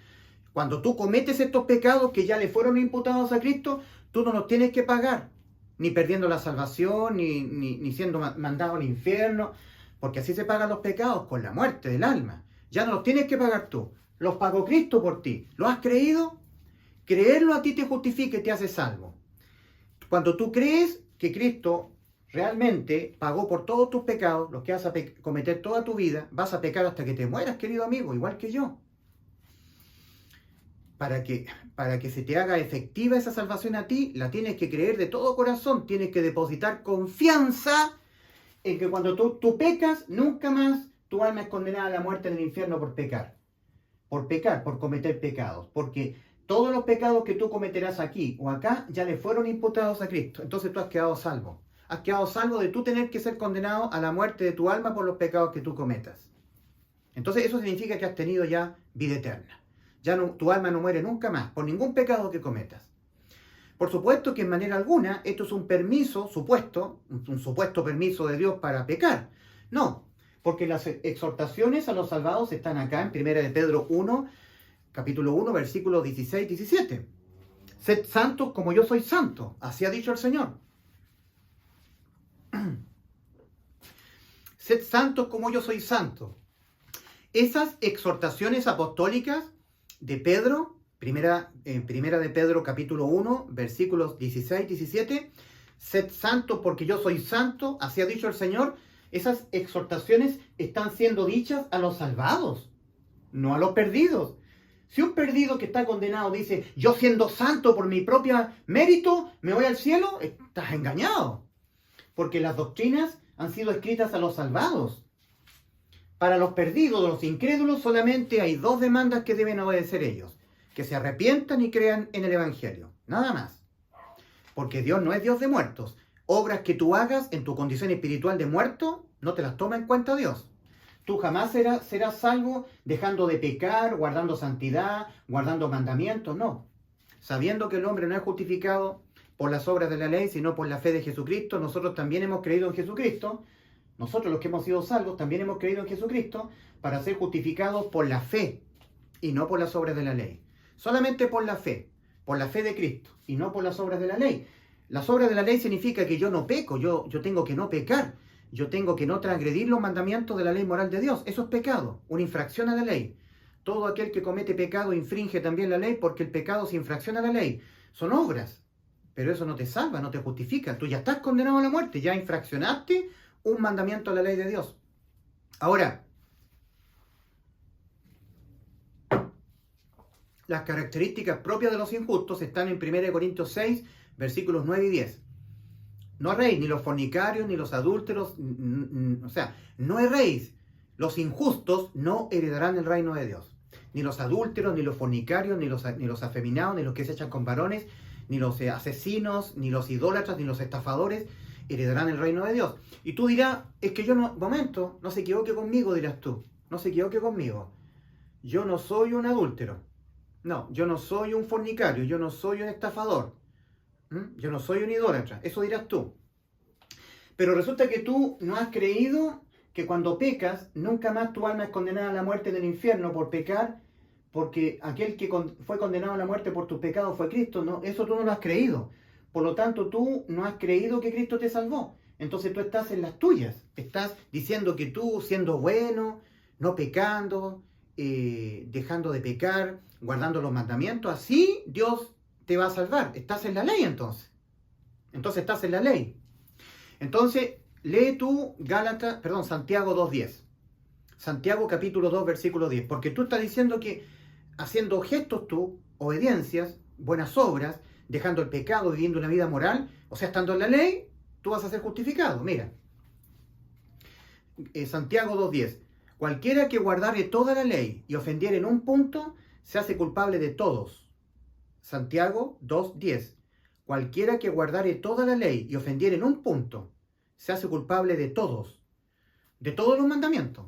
S1: Cuando tú cometes estos pecados que ya le fueron imputados a Cristo, tú no los tienes que pagar, ni perdiendo la salvación, ni siendo mandado al infierno, porque así se pagan los pecados, con la muerte del alma. Ya no los tienes que pagar tú, los pagó Cristo por ti. ¿Lo has creído? Creerlo a ti te justifica y te hace salvo. Cuando tú crees que Cristo realmente pagó por todos tus pecados, los que vas a cometer toda tu vida, vas a pecar hasta que te mueras, querido amigo, igual que yo. Para que se te haga efectiva esa salvación a ti, la tienes que creer de todo corazón, tienes que depositar confianza en que cuando tú pecas, nunca más tu alma es condenada a la muerte en el infierno por pecar, por cometer pecados, porque todos los pecados que tú cometerás aquí o acá ya le fueron imputados a Cristo, entonces tú has quedado salvo. Has quedado salvo de tú tener que ser condenado a la muerte de tu alma por los pecados que tú cometas. Entonces eso significa que has tenido ya vida eterna. Ya no, tu alma no muere nunca más por ningún pecado que cometas. Por supuesto que en manera alguna esto es un permiso supuesto, un supuesto permiso de Dios para pecar. No, porque las exhortaciones a los salvados están acá en 1 de Pedro 1, capítulo 1, versículos 16-17. Sed santos como yo soy santo, así ha dicho el Señor. Sed santos como yo soy santo. Esas exhortaciones apostólicas de Pedro, primera de Pedro capítulo 1, versículos 16-17, sed santos porque yo soy santo, así ha dicho el Señor. Esas exhortaciones están siendo dichas a los salvados, no a los perdidos. Si un perdido que está condenado dice, yo siendo santo por mi propio mérito, me voy al cielo, estás engañado. Porque las doctrinas han sido escritas a los salvados. Para los perdidos, los incrédulos, solamente hay dos demandas que deben obedecer ellos. Que se arrepientan y crean en el Evangelio. Nada más. Porque Dios no es Dios de muertos. Obras que tú hagas en tu condición espiritual de muerto, no te las toma en cuenta Dios. Tú jamás serás salvo dejando de pecar, guardando santidad, guardando mandamientos, no. Sabiendo que el hombre no es justificado por las obras de la ley, sino por la fe de Jesucristo. Nosotros también hemos creído en Jesucristo. Nosotros los que hemos sido salvos también hemos creído en Jesucristo para ser justificados por la fe y no por las obras de la ley. Solamente por la fe de Cristo y no por las obras de la ley. Las obras de la ley significa que yo no peco, yo tengo que no pecar, yo tengo que no transgredir los mandamientos de la ley moral de Dios. Eso es pecado, una infracción a la ley. Todo aquel que comete pecado infringe también la ley porque el pecado es infracción a la ley. Son obras, pero eso no te salva, no te justifica. Tú ya estás condenado a la muerte, ya infraccionaste un mandamiento a la ley de Dios. Ahora, las características propias de los injustos están en 1 Corintios 6, versículos 9 y 10. No erréis, ni los fornicarios, ni los adúlteros, o sea, no erréis. Los injustos no heredarán el reino de Dios. Ni los adúlteros, ni los fornicarios, ni los afeminados, ni los que se echan con varones, ni los asesinos, ni los idólatras, ni los estafadores heredarán el reino de Dios. Y tú dirás, es que yo no se equivoque conmigo, dirás tú. No se equivoque conmigo. Yo no soy un adúltero. No, yo no soy un fornicario, yo no soy un estafador. Yo no soy un idólatra. Eso dirás tú. Pero resulta que tú no has creído que cuando pecas, nunca más tu alma es condenada a la muerte del infierno por pecar, porque aquel que fue condenado a la muerte por tus pecados fue Cristo. No, eso tú no lo has creído. Por lo tanto, tú no has creído que Cristo te salvó. Entonces tú estás en las tuyas. Estás diciendo que tú, siendo bueno, no pecando, dejando de pecar, guardando los mandamientos, así Dios te va a salvar. Estás en la ley entonces. Entonces estás en la ley. Entonces, lee tú Santiago 2.10. Santiago capítulo 2, versículo 10. Porque tú estás diciendo que haciendo gestos tú, obediencias, buenas obras, dejando el pecado, viviendo una vida moral, o sea, estando en la ley, tú vas a ser justificado. Mira, Santiago 2.10. Cualquiera que guardare toda la ley y ofendiere en un punto, se hace culpable de todos. Santiago 2.10. Cualquiera que guardare toda la ley y ofendiere en un punto, se hace culpable de todos los mandamientos.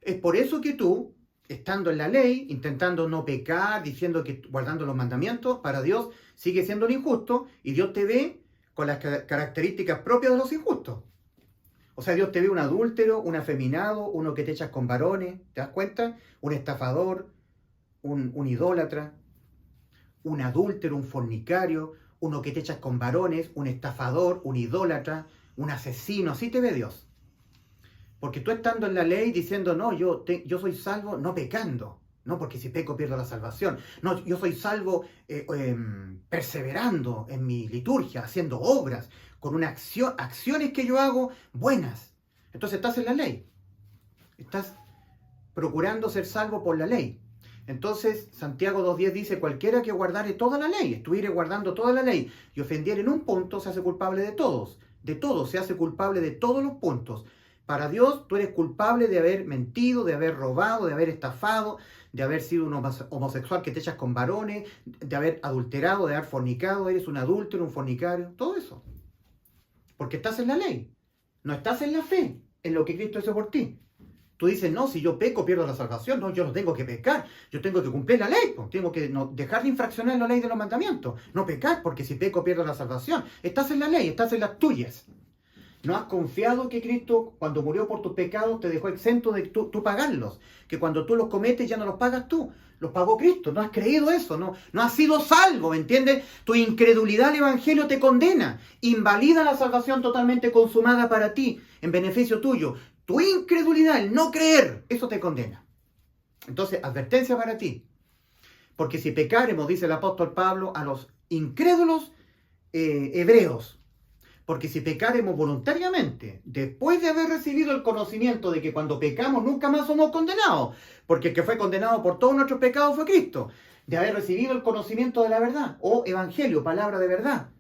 S1: Es por eso que tú, estando en la ley, intentando no pecar, diciendo que guardando los mandamientos, para Dios sigue siendo un injusto y Dios te ve con las características propias de los injustos. O sea, Dios te ve un adúltero, un afeminado, uno que te echas con varones, ¿te das cuenta? Un estafador, un idólatra, un adúltero, un fornicario, uno que te echas con varones, un estafador, un idólatra, un asesino, así te ve Dios. Porque tú estando en la ley diciendo, no, yo soy salvo no pecando, no porque si peco pierdo la salvación, no, yo soy salvo perseverando en mi liturgia, haciendo obras, con acciones que yo hago buenas. Entonces estás en la ley, estás procurando ser salvo por la ley. Entonces Santiago 2.10 dice, cualquiera que guardare toda la ley, estuviere guardando toda la ley y ofendiere en un punto, se hace culpable de todos, se hace culpable de todos los puntos. Para Dios tú eres culpable de haber mentido, de haber robado, de haber estafado, de haber sido un homosexual que te echas con varones, de haber adulterado, de haber fornicado, eres un adúltero, un fornicario, todo eso. Porque estás en la ley, no estás en la fe, en lo que Cristo hizo por ti. Tú dices, no, si yo peco pierdo la salvación, no, yo no tengo que pecar, yo tengo que cumplir la ley, pues, tengo que no dejar de infraccionar la ley de los mandamientos, no pecar, porque si peco pierdo la salvación. Estás en la ley, estás en las tuyas. ¿No has confiado que Cristo, cuando murió por tus pecados, te dejó exento de tú pagarlos? Que cuando tú los cometes ya no los pagas tú, los pagó Cristo. ¿No has creído eso? No has sido salvo, ¿me entiendes? Tu incredulidad al Evangelio te condena. Invalida la salvación totalmente consumada para ti, en beneficio tuyo. Tu incredulidad, el no creer, eso te condena. Entonces, advertencia para ti. Porque si pecaremos, dice el apóstol Pablo, a los incrédulos hebreos, porque si pecaremos voluntariamente, después de haber recibido el conocimiento de que cuando pecamos nunca más somos condenados, porque el que fue condenado por todos nuestros pecados fue Cristo, de haber recibido el conocimiento de la verdad, o evangelio, palabra de verdad,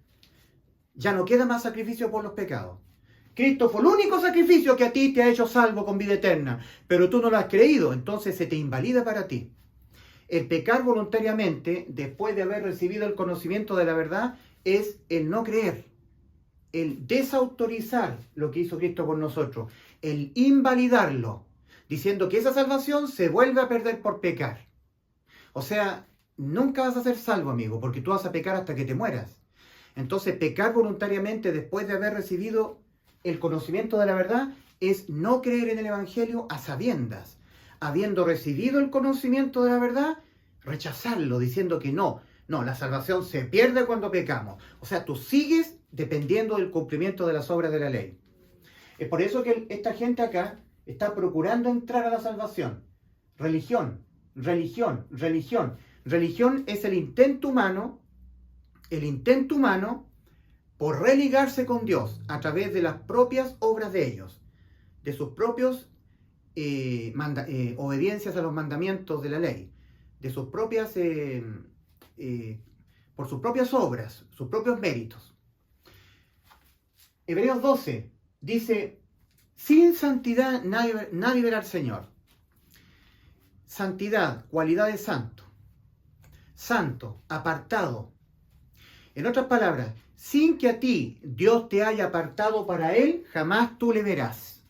S1: ya no queda más sacrificio por los pecados. Cristo fue el único sacrificio que a ti te ha hecho salvo con vida eterna, pero tú no lo has creído, entonces se te invalida para ti. El pecar voluntariamente, después de haber recibido el conocimiento de la verdad, es el no creer, el desautorizar lo que hizo Cristo por nosotros, el invalidarlo, diciendo que esa salvación se vuelve a perder por pecar. O sea, nunca vas a ser salvo, amigo, porque tú vas a pecar hasta que te mueras. Entonces, pecar voluntariamente después de haber recibido el conocimiento de la verdad es no creer en el Evangelio a sabiendas. Habiendo recibido el conocimiento de la verdad, rechazarlo, diciendo que no, la salvación se pierde cuando pecamos. O sea, tú sigues dependiendo del cumplimiento de las obras de la ley. Es por eso que esta gente acá está procurando entrar a la salvación. Religión. Religión es el intento humano por religarse con Dios a través de las propias obras de ellos, de sus propios obediencias a los mandamientos de la ley, de sus propias, por sus propias obras, sus propios méritos. Hebreos 12 dice, sin santidad nadie verá al Señor. Santidad, cualidad de santo. Santo, apartado. En otras palabras, sin que a ti Dios te haya apartado para Él, jamás tú le verás.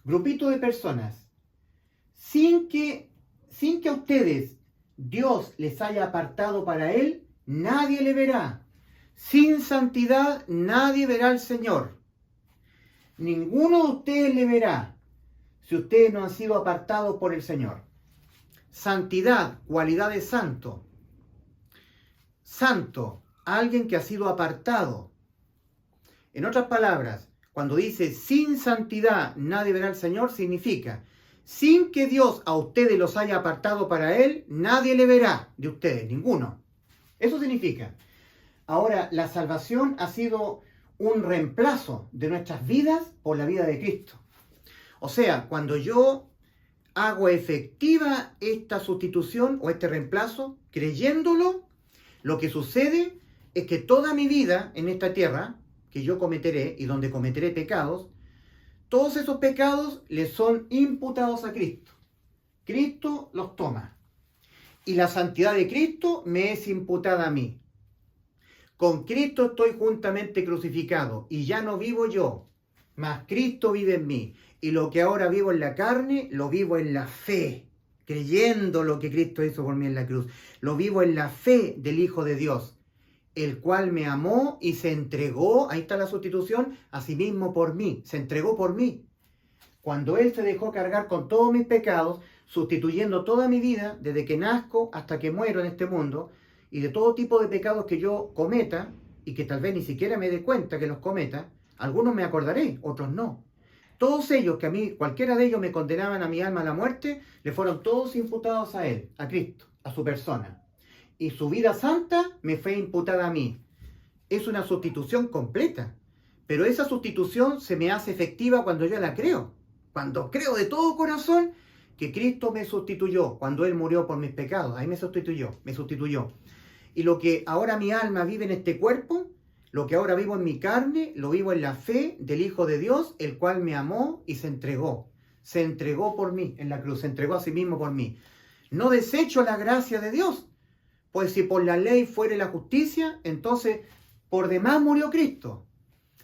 S1: Grupito de personas, sin que a ustedes Dios les haya apartado para Él, nadie le verá. Sin santidad nadie verá al Señor. Ninguno de ustedes le verá si ustedes no han sido apartados por el Señor. Santidad, cualidad de santo. Santo, alguien que ha sido apartado. En otras palabras, cuando dice sin santidad nadie verá al Señor, significa sin que Dios a ustedes los haya apartado para Él, nadie le verá de ustedes, ninguno. Eso significa. Ahora, la salvación ha sido un reemplazo de nuestras vidas por la vida de Cristo. O sea, cuando yo hago efectiva esta sustitución o este reemplazo, creyéndolo, lo que sucede es que toda mi vida en esta tierra, que yo cometeré y donde cometeré pecados, todos esos pecados le son imputados a Cristo. Cristo los toma. Y la santidad de Cristo me es imputada a mí. Con Cristo estoy juntamente crucificado y ya no vivo yo, mas Cristo vive en mí. Y lo que ahora vivo en la carne, lo vivo en la fe, creyendo lo que Cristo hizo por mí en la cruz. Lo vivo en la fe del Hijo de Dios, el cual me amó y se entregó, ahí está la sustitución, a sí mismo por mí, se entregó por mí. Cuando Él se dejó cargar con todos mis pecados, sustituyendo toda mi vida, desde que nazco hasta que muero en este mundo, y de todo tipo de pecados que yo cometa, y que tal vez ni siquiera me dé cuenta que los cometa, algunos me acordaré, otros no. Todos ellos que a mí, cualquiera de ellos me condenaban a mi alma a la muerte, le fueron todos imputados a Él, a Cristo, a su persona. Y su vida santa me fue imputada a mí. Es una sustitución completa, pero esa sustitución se me hace efectiva cuando yo la creo. Cuando creo de todo corazón que Cristo me sustituyó, cuando Él murió por mis pecados, ahí me sustituyó. Y lo que ahora mi alma vive en este cuerpo, lo que ahora vivo en mi carne, lo vivo en la fe del Hijo de Dios, el cual me amó y se entregó. Se entregó por mí en la cruz, se entregó a sí mismo por mí. No desecho la gracia de Dios, pues si por la ley fuere la justicia, entonces por demás murió Cristo.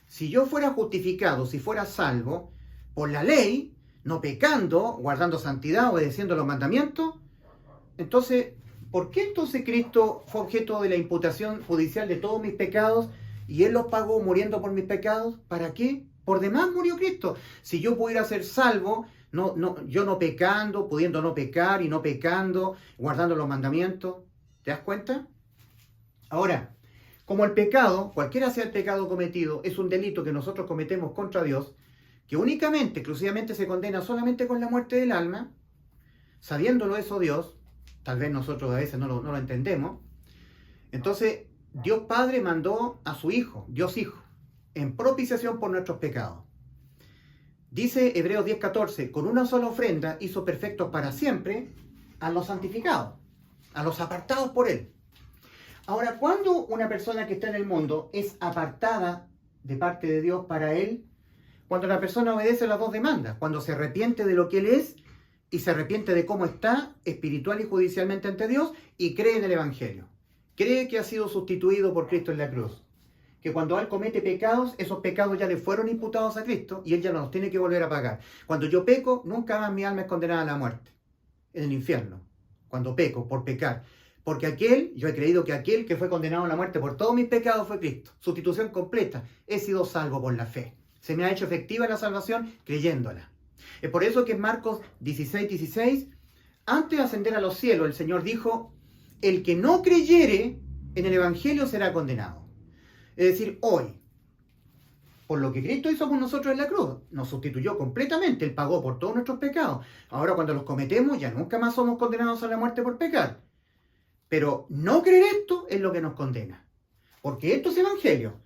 S1: Si yo fuera justificado, si fuera salvo, por la ley, no pecando, guardando santidad, obedeciendo los mandamientos, entonces, ¿por qué entonces Cristo fue objeto de la imputación judicial de todos mis pecados y Él los pagó muriendo por mis pecados? ¿Para qué? Por demás murió Cristo. Si yo pudiera ser salvo, yo no pecando, pudiendo no pecar y no pecando, guardando los mandamientos, ¿te das cuenta? Ahora, como el pecado, cualquiera sea el pecado cometido, es un delito que nosotros cometemos contra Dios, que únicamente, exclusivamente se condena solamente con la muerte del alma, sabiéndolo eso Dios, tal vez nosotros a veces no lo entendemos, entonces Dios Padre mandó a su Hijo, Dios Hijo, en propiciación por nuestros pecados. Dice Hebreos 10:14, con una sola ofrenda hizo perfectos para siempre a los santificados, a los apartados por Él. Ahora, cuando una persona que está en el mundo es apartada de parte de Dios para Él, cuando la persona obedece las dos demandas, cuando se arrepiente de lo que Él es y se arrepiente de cómo está espiritual y judicialmente ante Dios y cree en el Evangelio. Cree que ha sido sustituido por Cristo en la cruz. Que cuando Él comete pecados, esos pecados ya le fueron imputados a Cristo y Él ya no los tiene que volver a pagar. Cuando yo peco, nunca más mi alma es condenada a la muerte, en el infierno. Cuando peco, por pecar. Porque yo he creído que aquel que fue condenado a la muerte por todos mis pecados fue Cristo. Sustitución completa. He sido salvo por la fe. Se me ha hecho efectiva la salvación creyéndola. Es por eso que en Marcos 16:16, antes de ascender a los cielos, el Señor dijo, el que no creyere en el Evangelio será condenado. Es decir, hoy, por lo que Cristo hizo con nosotros en la cruz, nos sustituyó completamente, Él pagó por todos nuestros pecados. Ahora cuando los cometemos, ya nunca más somos condenados a la muerte por pecar. Pero no creer esto es lo que nos condena. Porque esto es Evangelio.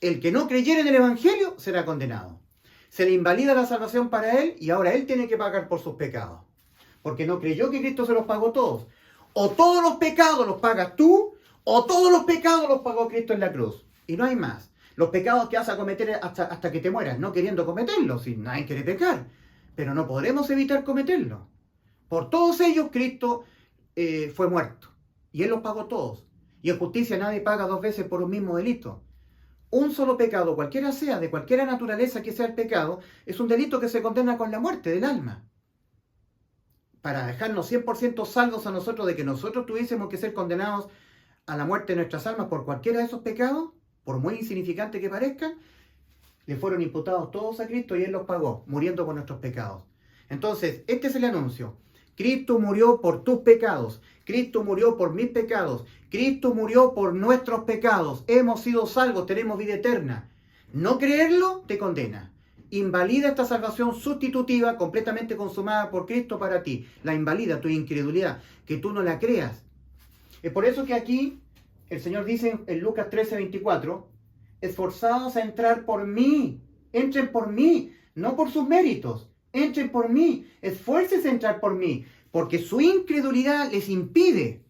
S1: El que no creyere en el Evangelio será condenado. Se le invalida la salvación para él y ahora él tiene que pagar por sus pecados. Porque no creyó que Cristo se los pagó todos. O todos los pecados los pagas tú, o todos los pecados los pagó Cristo en la cruz. Y no hay más. Los pecados que vas a cometer hasta que te mueras, no queriendo cometerlos, si nadie quiere pecar. Pero no podremos evitar cometerlos. Por todos ellos Cristo fue muerto. Y Él los pagó todos. Y en justicia nadie paga dos veces por un mismo delito. Un solo pecado, cualquiera sea, de cualquier naturaleza que sea el pecado, es un delito que se condena con la muerte del alma. Para dejarnos 100% salvos a nosotros de que nosotros tuviésemos que ser condenados a la muerte de nuestras almas por cualquiera de esos pecados, por muy insignificante que parezcan, le fueron imputados todos a Cristo y Él los pagó, muriendo por nuestros pecados. Entonces, este es el anuncio. Cristo murió por tus pecados. Cristo murió por mis pecados. Cristo murió por nuestros pecados. Hemos sido salvos, tenemos vida eterna. No creerlo te condena. Invalida esta salvación sustitutiva completamente consumada por Cristo para ti. La invalida tu incredulidad, que tú no la creas. Es por eso que aquí el Señor dice en Lucas 13:24, esforzados a entrar por mí. Entren por mí, no por sus méritos. Entren por mí, esfuércense a entrar por mí, porque su incredulidad les impide.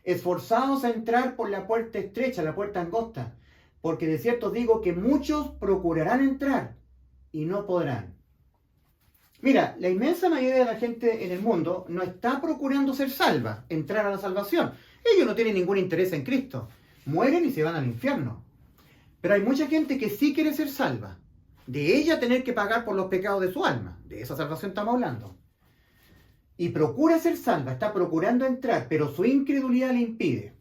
S1: Esforzados a entrar por la puerta estrecha, la puerta angosta, porque de cierto os digo que muchos procurarán entrar y no podrán. Mira, la inmensa mayoría de la gente en el mundo no está procurando ser salva, entrar a la salvación. Ellos no tienen ningún interés en Cristo. Mueren y se van al infierno. Pero hay mucha gente que sí quiere ser salva. de ella tener que pagar por los pecados de su alma. De esa salvación estamos hablando. Y procura ser salva, está procurando entrar, pero su incredulidad le impide.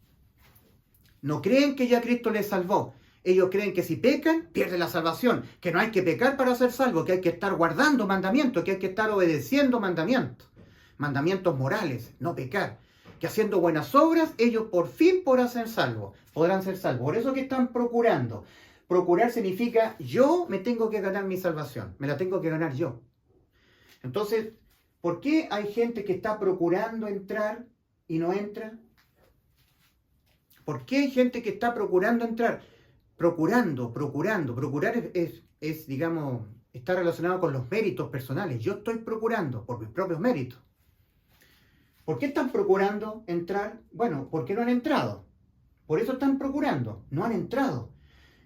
S1: No creen que ya Cristo les salvó. Ellos creen que si pecan, pierden la salvación, que no hay que pecar para ser salvo, que hay que estar guardando mandamientos, que hay que estar obedeciendo mandamientos, mandamientos morales, no pecar, que haciendo buenas obras, ellos por fin podrán ser salvos. Por eso que están procurando. Procurar significa yo me tengo que ganar mi salvación, me la tengo que ganar yo. Entonces, ¿por qué hay gente que está procurando entrar y no entra? ¿Por qué hay gente que está procurando entrar? Procurar es, digamos, está relacionado con los méritos personales. Yo estoy procurando por mis propios méritos. ¿Por qué están procurando entrar? Bueno, porque no han entrado. Por eso están procurando, no han entrado.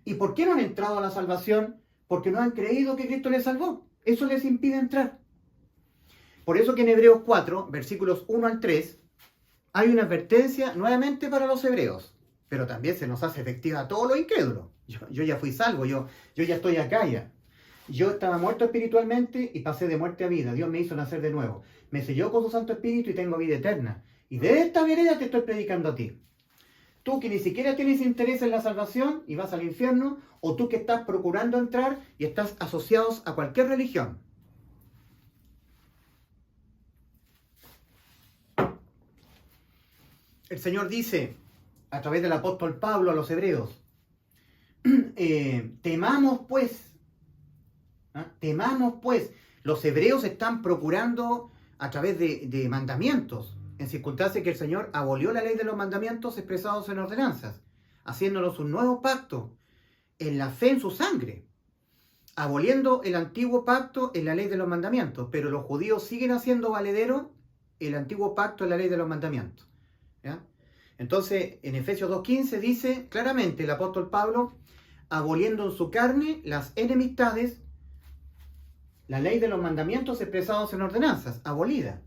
S1: ¿Y por qué no han entrado a la salvación? Porque no han creído que Cristo les salvó. Eso les impide entrar. Por eso que en Hebreos 4, versículos 1 al 3, hay una advertencia nuevamente para los hebreos, pero también se nos hace efectiva a todos los incrédulos. Yo ya fui salvo, yo ya estoy acá ya. Yo estaba muerto espiritualmente y pasé de muerte a vida. Dios me hizo nacer de nuevo. Me selló con su Santo Espíritu y tengo vida eterna. Y de esta vereda te estoy predicando a ti. Tú que ni siquiera tienes interés en la salvación y vas al infierno, o tú que estás procurando entrar y estás asociados a cualquier religión. El Señor dice, a través del apóstol Pablo a los hebreos, temamos pues, los hebreos están procurando a través de mandamientos, en circunstancias que el Señor abolió la ley de los mandamientos expresados en ordenanzas, haciéndonos un nuevo pacto en la fe en su sangre, aboliendo el antiguo pacto en la ley de los mandamientos, pero los judíos siguen haciendo valedero el antiguo pacto en la ley de los mandamientos. ¿Ya? Entonces, en Efesios 2.15 dice claramente el apóstol Pablo, aboliendo en su carne las enemistades, la ley de los mandamientos expresados en ordenanzas, abolida.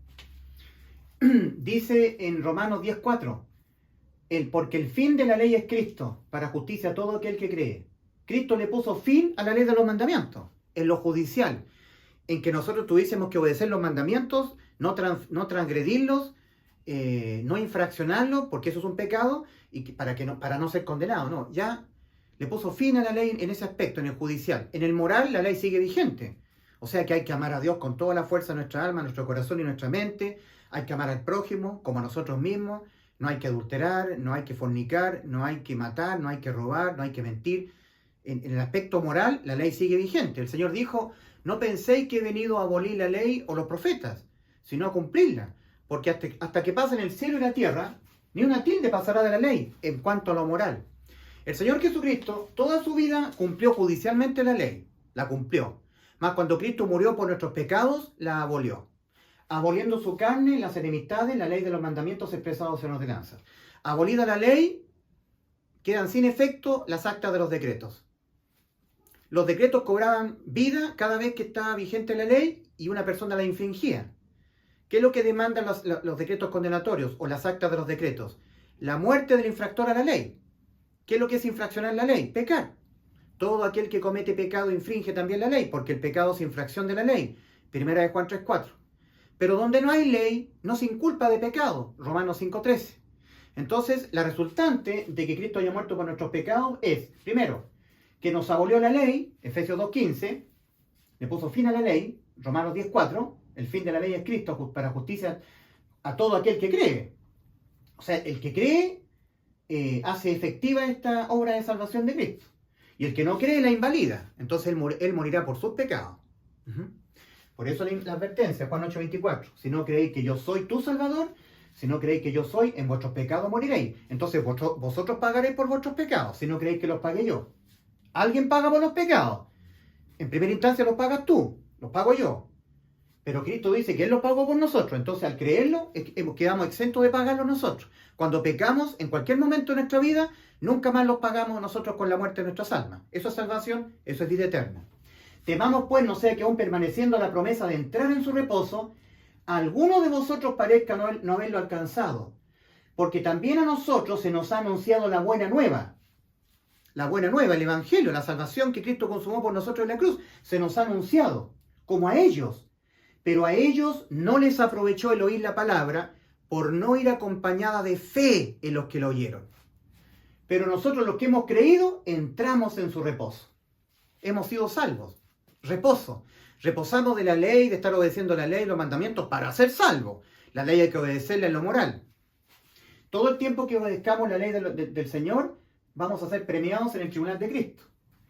S1: Dice en Romanos 10.4, porque el fin de la ley es Cristo, para justicia a todo aquel que cree. Cristo le puso fin a la ley de los mandamientos, en lo judicial, en que nosotros tuviésemos que obedecer los mandamientos, no transgredirlos, no infraccionarlo, porque eso es un pecado, y para no ser condenado. No, ya le puso fin a la ley en ese aspecto, en el judicial. En el moral, la ley sigue vigente. O sea que hay que amar a Dios con toda la fuerza de nuestra alma, nuestro corazón y nuestra mente. Hay que amar al prójimo como a nosotros mismos. No hay que adulterar, no hay que fornicar, no hay que matar, no hay que robar, no hay que mentir. En el aspecto moral, la ley sigue vigente. El Señor dijo, no penséis que he venido a abolir la ley o los profetas, sino a cumplirla. Porque hasta que pasen el cielo y la tierra, ni una tilde pasará de la ley en cuanto a lo moral. El Señor Jesucristo, toda su vida, cumplió judicialmente la ley. La cumplió. Mas cuando Cristo murió por nuestros pecados, la abolió. Aboliendo su carne, las enemistades, la ley de los mandamientos expresados en ordenanzas. Abolida la ley, quedan sin efecto las actas de los decretos. Los decretos cobraban vida cada vez que estaba vigente la ley y una persona la infringía. ¿Qué es lo que demandan los decretos condenatorios o las actas de los decretos? La muerte del infractor a la ley. ¿Qué es lo que es infraccionar la ley? Pecar. Todo aquel que comete pecado infringe también la ley, porque el pecado es infracción de la ley. Primera de Juan 3.4. Pero donde no hay ley, no se inculpa de pecado. Romanos 5.13. Entonces, la resultante de que Cristo haya muerto por nuestros pecados es, primero, que nos abolió la ley, Efesios 2.15, le puso fin a la ley, Romanos 10.4, el fin de la ley es Cristo para justicia a todo aquel que cree. O sea, el que cree hace efectiva esta obra de salvación de Cristo. Y el que no cree la invalida. Entonces él morirá por sus pecados. Por eso la advertencia, Juan 8.24. Si no creéis que yo soy tu Salvador, si no creéis que yo soy, en vuestros pecados moriréis. Entonces vosotros pagaréis por vuestros pecados, si no creéis que los pague yo. Alguien paga por los pecados. En primera instancia los pagas tú, los pago yo. Pero Cristo dice que Él los pagó por nosotros. Entonces al creerlo, quedamos exentos de pagarlo nosotros. Cuando pecamos, en cualquier momento de nuestra vida, nunca más los pagamos nosotros con la muerte de nuestras almas. Eso es salvación, eso es vida eterna. Temamos pues, no sea que aún permaneciendo la promesa de entrar en su reposo, alguno de vosotros parezca no haberlo alcanzado. Porque también a nosotros se nos ha anunciado la buena nueva, la buena nueva, el Evangelio, la salvación que Cristo consumó por nosotros en la cruz, se nos ha anunciado, como a ellos. Pero a ellos no les aprovechó el oír la palabra por no ir acompañada de fe en los que lo oyeron. Pero nosotros los que hemos creído, entramos en su reposo. Hemos sido salvos. Reposo. Reposamos de la ley, de estar obedeciendo la ley y los mandamientos para ser salvos. La ley hay que obedecerla en lo moral. Todo el tiempo que obedezcamos la ley del Señor, vamos a ser premiados en el tribunal de Cristo.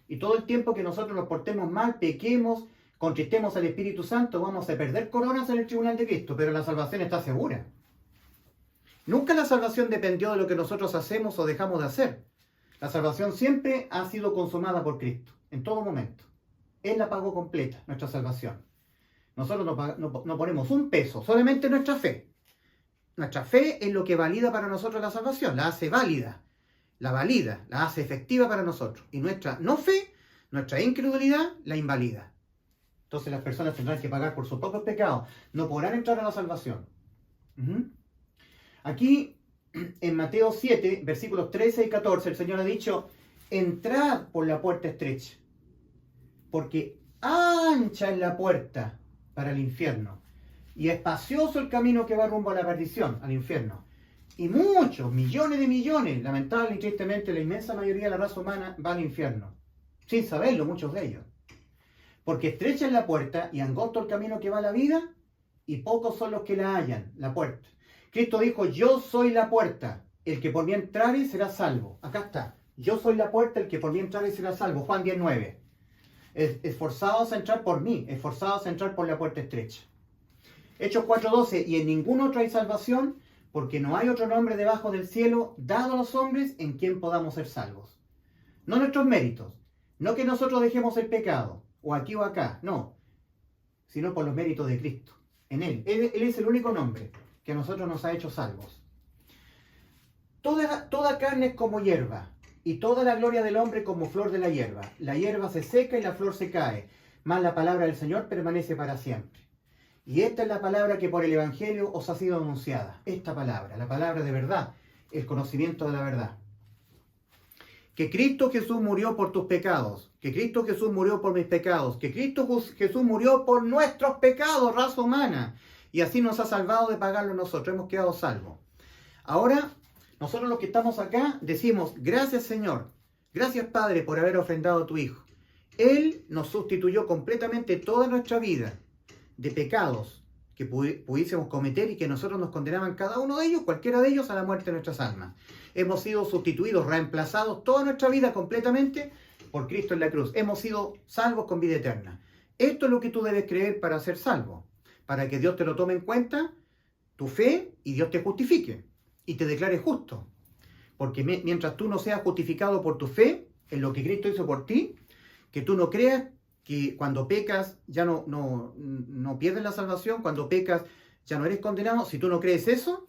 S1: Y todo el tiempo que nosotros nos portemos mal, pequemos, contristemos al Espíritu Santo, vamos a perder coronas en el tribunal de Cristo, pero la salvación está segura. Nunca la salvación dependió de lo que nosotros hacemos o dejamos de hacer. La salvación siempre ha sido consumada por Cristo, en todo momento. Él la pagó completa, nuestra salvación. Nosotros no ponemos un peso, solamente nuestra fe. Nuestra fe es lo que valida para nosotros la salvación, la hace válida, la hace efectiva para nosotros. Y nuestra no fe, nuestra incredulidad, la invalida. Entonces las personas tendrán que pagar por sus propios pecados, no podrán entrar a la salvación. Aquí, en Mateo 7, versículos 13 y 14, el Señor ha dicho, entrad por la puerta estrecha, porque ancha es la puerta para el infierno, y espacioso el camino que va rumbo a la perdición, al infierno. Y muchos, millones de millones, lamentable y tristemente, la inmensa mayoría de la raza humana va al infierno, sin saberlo muchos de ellos. Porque estrecha es la puerta y angosto el camino que va a la vida, y pocos son los que la hallan, la puerta. Cristo dijo, yo soy la puerta, el que por mí entrare será salvo. Acá está, yo soy la puerta, el que por mí entrare será salvo. Juan 19. Esforzados a entrar por mí, esforzados a entrar por la puerta estrecha. Hechos 4:12, y en ningún otro hay salvación, porque no hay otro nombre debajo del cielo dado a los hombres en quien podamos ser salvos. No nuestros méritos, no que nosotros dejemos el pecado, o aquí o acá, no, sino por los méritos de Cristo. En Él es el único nombre que a nosotros nos ha hecho salvos. Toda carne es como hierba, y toda la gloria del hombre como flor de la hierba. La hierba se seca y la flor se cae, mas la palabra del Señor permanece para siempre. Y esta es la palabra que por el Evangelio os ha sido anunciada. Esta palabra, la palabra de verdad, el conocimiento de la verdad. Que Cristo Jesús murió por tus pecados, que Cristo Jesús murió por mis pecados, que Cristo Jesús murió por nuestros pecados, raza humana, y así nos ha salvado de pagarlo nosotros, hemos quedado salvos. Ahora, nosotros los que estamos acá decimos, gracias Señor, gracias Padre por haber ofrendado a tu Hijo. Él nos sustituyó completamente toda nuestra vida de pecados que pudiésemos cometer y que nosotros nos condenaban cada uno de ellos, cualquiera de ellos, a la muerte de nuestras almas. Hemos sido sustituidos, reemplazados toda nuestra vida completamente por Cristo en la cruz. Hemos sido salvos con vida eterna. Esto es lo que tú debes creer para ser salvo, para que Dios te lo tome en cuenta, tu fe, y Dios te justifique y te declare justo. Porque mientras tú no seas justificado por tu fe en lo que Cristo hizo por ti, que tú no creas que cuando pecas ya no pierdes la salvación, cuando pecas ya no eres condenado, si tú no crees eso,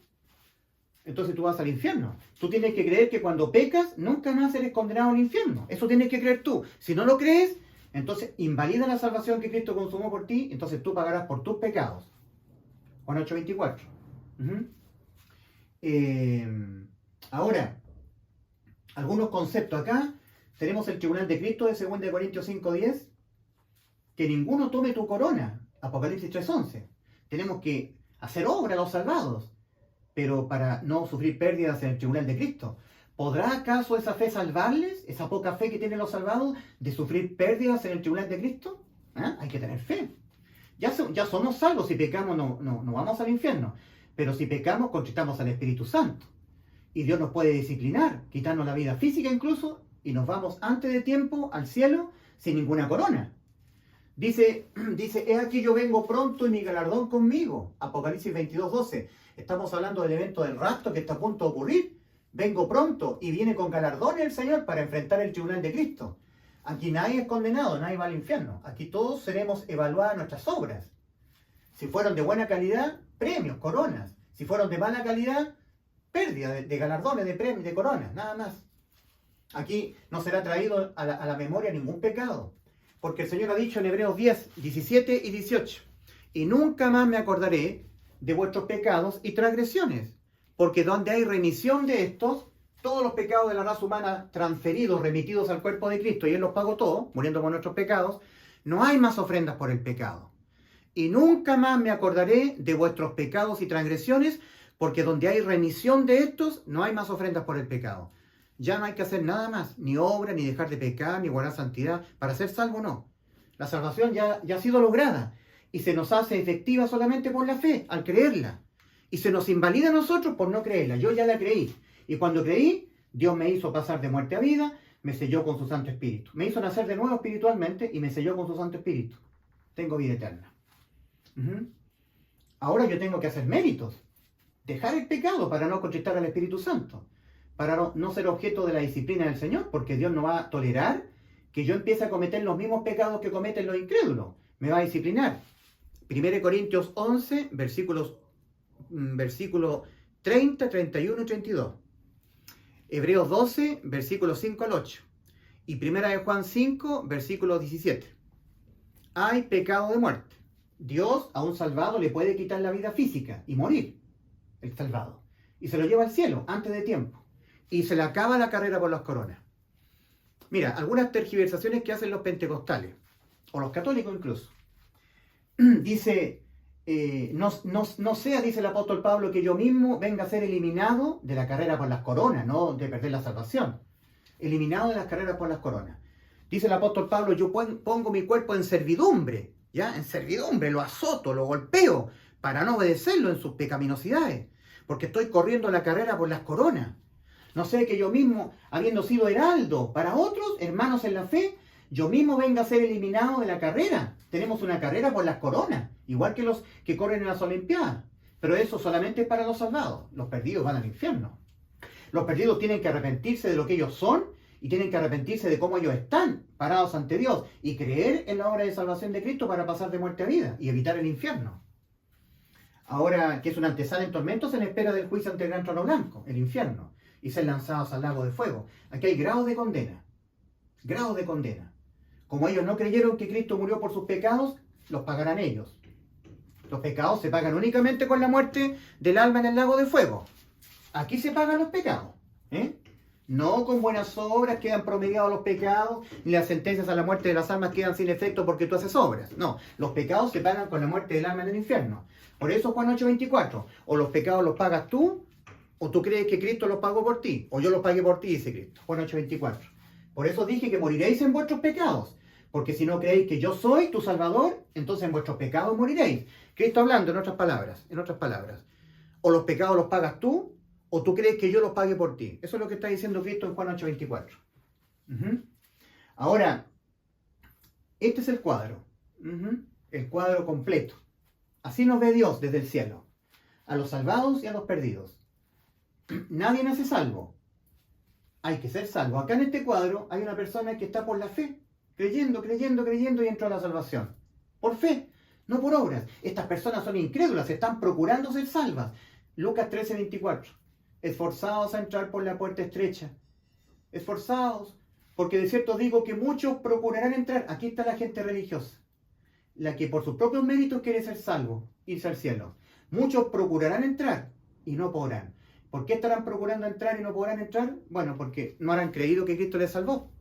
S1: entonces tú vas al infierno. Tú tienes que creer que cuando pecas nunca más eres condenado al infierno. Eso tienes que creer tú. Si no lo crees, entonces invalida la salvación que Cristo consumó por ti, entonces tú pagarás por tus pecados. Juan 8:24. Ahora, algunos conceptos acá. Tenemos el tribunal de Cristo de 2 Corintios 5:10. Que ninguno tome tu corona. Apocalipsis 3:11. Tenemos que hacer obra a los salvados, pero para no sufrir pérdidas en el tribunal de Cristo. ¿Podrá acaso esa fe salvarles? ¿Esa poca fe que tienen los salvados de sufrir pérdidas en el tribunal de Cristo? Hay que tener fe. Ya somos salvos. Si pecamos no vamos al infierno. Pero si pecamos, contristamos al Espíritu Santo. Y Dios nos puede disciplinar, quitarnos la vida física incluso, y nos vamos antes de tiempo al cielo sin ninguna corona. Dice, he aquí yo vengo pronto y mi galardón conmigo. Apocalipsis 22:12. Estamos hablando del evento del rapto que está a punto de ocurrir. Vengo pronto y viene con galardones el Señor para enfrentar el tribunal de Cristo. Aquí nadie es condenado, nadie va al infierno. Aquí todos seremos evaluadas nuestras obras. Si fueron de buena calidad, premios, coronas. Si fueron de mala calidad, pérdida de galardones, de premios, de coronas, nada más. Aquí no será traído a la memoria ningún pecado. Porque el Señor ha dicho en Hebreos 10, 17 y 18, y nunca más me acordaré de vuestros pecados y transgresiones, porque donde hay remisión de estos, todos los pecados de la raza humana transferidos, remitidos al cuerpo de Cristo, y Él los pagó todos, muriendo por nuestros pecados, no hay más ofrendas por el pecado. Y nunca más me acordaré de vuestros pecados y transgresiones, porque donde hay remisión de estos, no hay más ofrendas por el pecado. Ya no hay que hacer nada más, ni obra, ni dejar de pecar, ni guardar santidad. Para ser salvo, no. La salvación ya ha sido lograda y se nos hace efectiva solamente por la fe, al creerla. Y se nos invalida a nosotros por no creerla. Yo ya la creí. Y cuando creí, Dios me hizo pasar de muerte a vida, me selló con su Santo Espíritu. Me hizo nacer de nuevo espiritualmente y me selló con su Santo Espíritu. Tengo vida eterna. Ahora yo tengo que hacer méritos. Dejar el pecado para no contristar al Espíritu Santo. Para no ser objeto de la disciplina del Señor, porque Dios no va a tolerar que yo empiece a cometer los mismos pecados que cometen los incrédulos. Me va a disciplinar. 1 Corintios 11, versículos 30, 31 y 32. Hebreos 12, versículos 5 al 8. Y 1 Juan 5, versículo 17. Hay pecado de muerte. Dios a un salvado le puede quitar la vida física y morir, el salvado. Y se lo lleva al cielo antes de tiempo. Y se le acaba la carrera por las coronas. Mira, algunas tergiversaciones que hacen los pentecostales, o los católicos incluso. Dice, no sea, dice el apóstol Pablo, que yo mismo venga a ser eliminado de la carrera por las coronas, no de perder la salvación. Eliminado de las carreras por las coronas. Dice el apóstol Pablo, yo pongo mi cuerpo en servidumbre, ¿ya? En servidumbre, lo azoto, lo golpeo, para no obedecerlo en sus pecaminosidades, porque estoy corriendo la carrera por las coronas. No sé que yo mismo, habiendo sido heraldo para otros, hermanos en la fe, yo mismo venga a ser eliminado de la carrera. Tenemos una carrera por las coronas, igual que los que corren en las Olimpiadas. Pero eso solamente es para los salvados. Los perdidos van al infierno. Los perdidos tienen que arrepentirse de lo que ellos son y tienen que arrepentirse de cómo ellos están parados ante Dios y creer en la obra de salvación de Cristo para pasar de muerte a vida y evitar el infierno. Ahora, que es una antesala en tormentos en espera del juicio ante el gran trono blanco, el infierno, y ser lanzados al lago de fuego. Aquí hay grados de condena. Grados de condena. Como ellos no creyeron que Cristo murió por sus pecados, los pagarán ellos. Los pecados se pagan únicamente con la muerte del alma en el lago de fuego. Aquí se pagan los pecados. No con buenas obras quedan promediados los pecados, ni las sentencias a la muerte de las almas quedan sin efecto porque tú haces obras. No, los pecados se pagan con la muerte del alma en el infierno. Por eso Juan 8:24, o los pecados los pagas tú, o tú crees que Cristo los pagó por ti, o yo los pagué por ti, dice Cristo. Juan 8:24. Por eso dije que moriréis en vuestros pecados, porque si no creéis que yo soy tu Salvador, entonces en vuestros pecados moriréis. Cristo hablando en otras palabras. O los pecados los pagas tú, o tú crees que yo los pague por ti. Eso es lo que está diciendo Cristo en Juan 8:24. Ahora, este es el cuadro. El cuadro completo. Así nos ve Dios desde el cielo. A los salvados y a los perdidos. Nadie nace salvo. Hay que ser salvo. Acá en este cuadro hay una persona que está por la fe. Creyendo y entró a la salvación. Por fe, no por obras. Estas personas son incrédulas, están procurando ser salvas. Lucas 13:24. Esforzados a entrar por la puerta estrecha. Esforzados, porque de cierto digo que muchos procurarán entrar. Aquí está la gente religiosa, la que por sus propios méritos quiere ser salvo, irse al cielo. Muchos procurarán entrar y no podrán. ¿Por qué estarán procurando entrar y no podrán entrar? Bueno, porque no habrán creído que Cristo les salvó.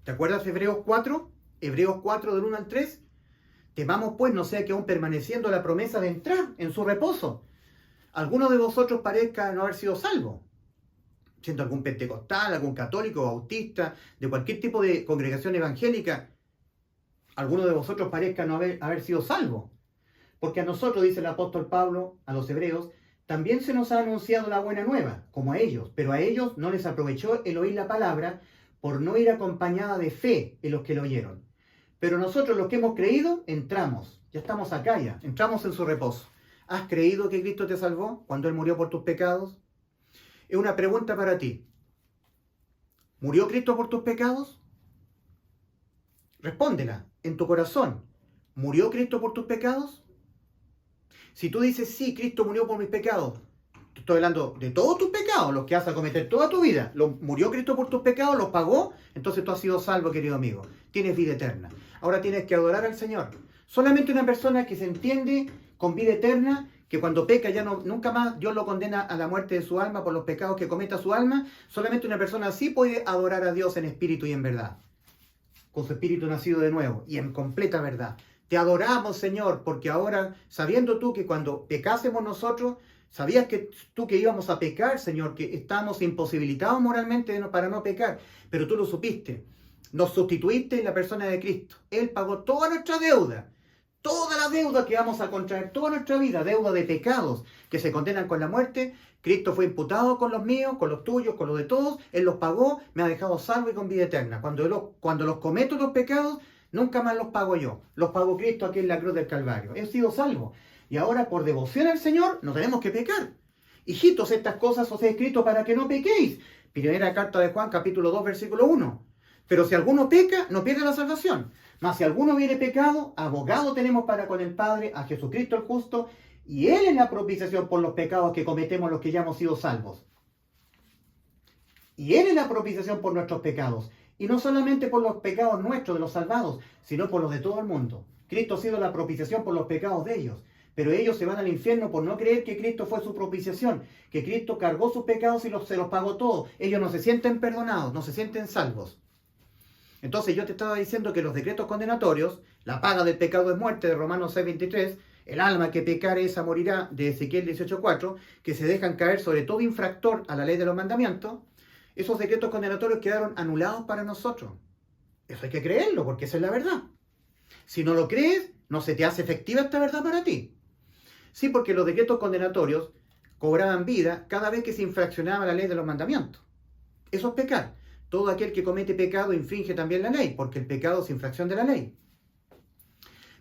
S1: ¿Te acuerdas de Hebreos 4? Hebreos 4 del 1 al 3. Temamos pues, no sea que aún permaneciendo la promesa de entrar en su reposo, alguno de vosotros parezca no haber sido salvo. Siendo algún pentecostal, algún católico, bautista, de cualquier tipo de congregación evangélica, alguno de vosotros parezca no haber sido salvo. Porque a nosotros, dice el apóstol Pablo, a los hebreos, también se nos ha anunciado la buena nueva, como a ellos, pero a ellos no les aprovechó el oír la palabra, por no ir acompañada de fe en los que lo oyeron. Pero nosotros los que hemos creído, entramos, ya estamos acá ya, entramos en su reposo. ¿Has creído que Cristo te salvó cuando Él murió por tus pecados? Es una pregunta para ti. ¿Murió Cristo por tus pecados? Respóndela en tu corazón. ¿Murió Cristo por tus pecados? Si tú dices, sí, Cristo murió por mis pecados, estoy hablando de todos tus pecados, los que vas a cometer toda tu vida. Murió Cristo por tus pecados, los pagó, entonces tú has sido salvo, querido amigo. Tienes vida eterna. Ahora tienes que adorar al Señor. Solamente una persona que se entiende con vida eterna, que cuando peca ya no, nunca más Dios lo condena a la muerte de su alma por los pecados que cometa su alma. Solamente una persona así puede adorar a Dios en espíritu y en verdad, con su espíritu nacido de nuevo y en completa verdad. Te adoramos, Señor, porque ahora, sabiendo tú que cuando pecásemos nosotros, sabías que tú que íbamos a pecar, Señor, que estábamos imposibilitados moralmente para no pecar, pero tú lo supiste. Nos sustituiste en la persona de Cristo. Él pagó toda nuestra deuda. Toda la deuda que vamos a contraer, toda nuestra vida, deuda de pecados que se condenan con la muerte, Cristo fue imputado con los míos, con los tuyos, con los de todos. Él los pagó, me ha dejado salvo y con vida eterna. Cuando los cometo los pecados, nunca más los pago yo. Los pagó Cristo aquí en la cruz del Calvario. He sido salvo. Y ahora, por devoción al Señor, no tenemos que pecar. Hijitos, estas cosas os he escrito para que no pequéis. Primera carta de Juan, capítulo 2, versículo 1. Pero si alguno peca, no pierde la salvación. Mas si alguno viene pecado, abogado tenemos para con el Padre, a Jesucristo el justo, y Él es la propiciación por los pecados que cometemos los que ya hemos sido salvos. Y Él es la propiciación por nuestros pecados. Y no solamente por los pecados nuestros, de los salvados, sino por los de todo el mundo. Cristo ha sido la propiciación por los pecados de ellos. Pero ellos se van al infierno por no creer que Cristo fue su propiciación, que Cristo cargó sus pecados y se los pagó todos. Ellos no se sienten perdonados, no se sienten salvos. Entonces yo te estaba diciendo que los decretos condenatorios, la paga del pecado es muerte de Romanos 6:23, el alma que pecare esa morirá de Ezequiel 18:4, que se dejan caer sobre todo infractor a la ley de los mandamientos, esos decretos condenatorios quedaron anulados para nosotros. Eso hay que creerlo, porque esa es la verdad. Si no lo crees, no se te hace efectiva esta verdad para ti. Sí, porque los decretos condenatorios cobraban vida cada vez que se infraccionaba la ley de los mandamientos. Eso es pecar. Todo aquel que comete pecado infringe también la ley, porque el pecado es infracción de la ley.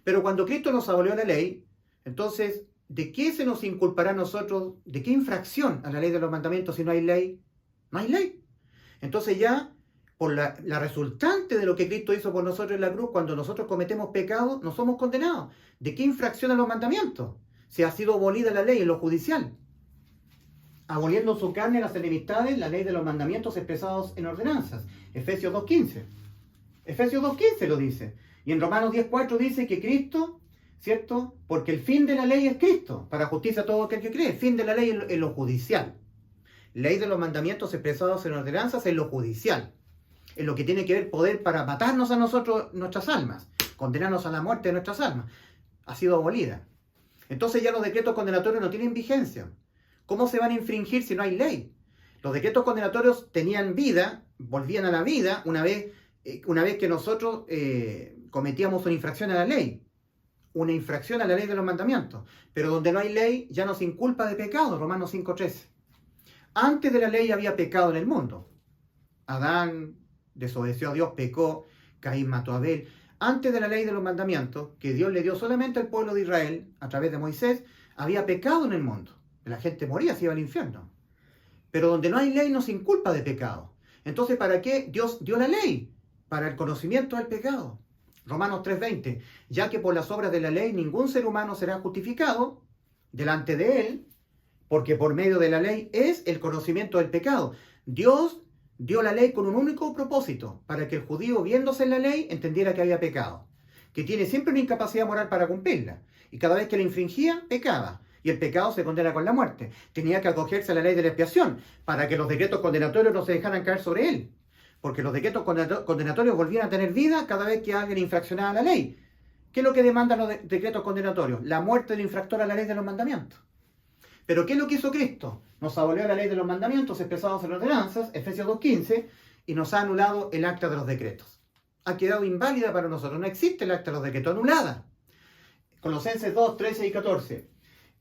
S1: Pero cuando Cristo nos abolió la ley, entonces, ¿de qué se nos inculpará a nosotros? ¿De qué infracción a la ley de los mandamientos si no hay ley? No hay ley. Entonces ya, por la resultante de lo que Cristo hizo por nosotros en la cruz, cuando nosotros cometemos pecado, no somos condenados. ¿De qué infracción a los mandamientos? Se ha sido abolida la ley en lo judicial. Aboliendo en su carne las enemistades, la ley de los mandamientos expresados en ordenanzas. Efesios 2:15. Efesios 2:15 lo dice. Y en Romanos 10:4 dice que Cristo, ¿cierto? Porque el fin de la ley es Cristo, para justicia a todo aquel que cree. El fin de la ley en lo judicial. Ley de los mandamientos expresados en ordenanzas en lo judicial. En lo que tiene que ver poder para matarnos a nosotros, nuestras almas. Condenarnos a la muerte de nuestras almas. Ha sido abolida. Entonces ya los decretos condenatorios no tienen vigencia. ¿Cómo se van a infringir si no hay ley? Los decretos condenatorios tenían vida, volvían a la vida una vez que nosotros cometíamos una infracción a la ley. Una infracción a la ley de los mandamientos. Pero donde no hay ley ya nos inculpa de pecado, Romanos 5:13. Antes de la ley había pecado en el mundo. Adán desobedeció a Dios, pecó, Caín mató a Abel. Antes de la ley de los mandamientos, que Dios le dio solamente al pueblo de Israel, a través de Moisés, había pecado en el mundo. La gente moría, se iba al infierno. Pero donde no hay ley nos inculpa de pecado. Entonces, ¿para qué Dios dio la ley? Para el conocimiento del pecado. Romanos 3:20. Ya que por las obras de la ley ningún ser humano será justificado delante de él, porque por medio de la ley es el conocimiento del pecado. Dios dio la ley con un único propósito, para que el judío, viéndose en la ley, entendiera que había pecado, que tiene siempre una incapacidad moral para cumplirla, y cada vez que la infringía, pecaba. Y el pecado se condena con la muerte. Tenía que acogerse a la ley de la expiación para que los decretos condenatorios no se dejaran caer sobre él. Porque los decretos condenatorios volvían a tener vida cada vez que alguien infraccionaba la ley. ¿Qué es lo que demandan los decretos condenatorios? La muerte del infractor a la ley de los mandamientos. Pero ¿qué es lo que hizo Cristo? Nos abolió la ley de los mandamientos expresados en ordenanzas, Efesios 2:15, y nos ha anulado el acta de los decretos. Ha quedado inválida para nosotros. No existe el acta de los decretos, anulada. Colosenses 2:13 y 14.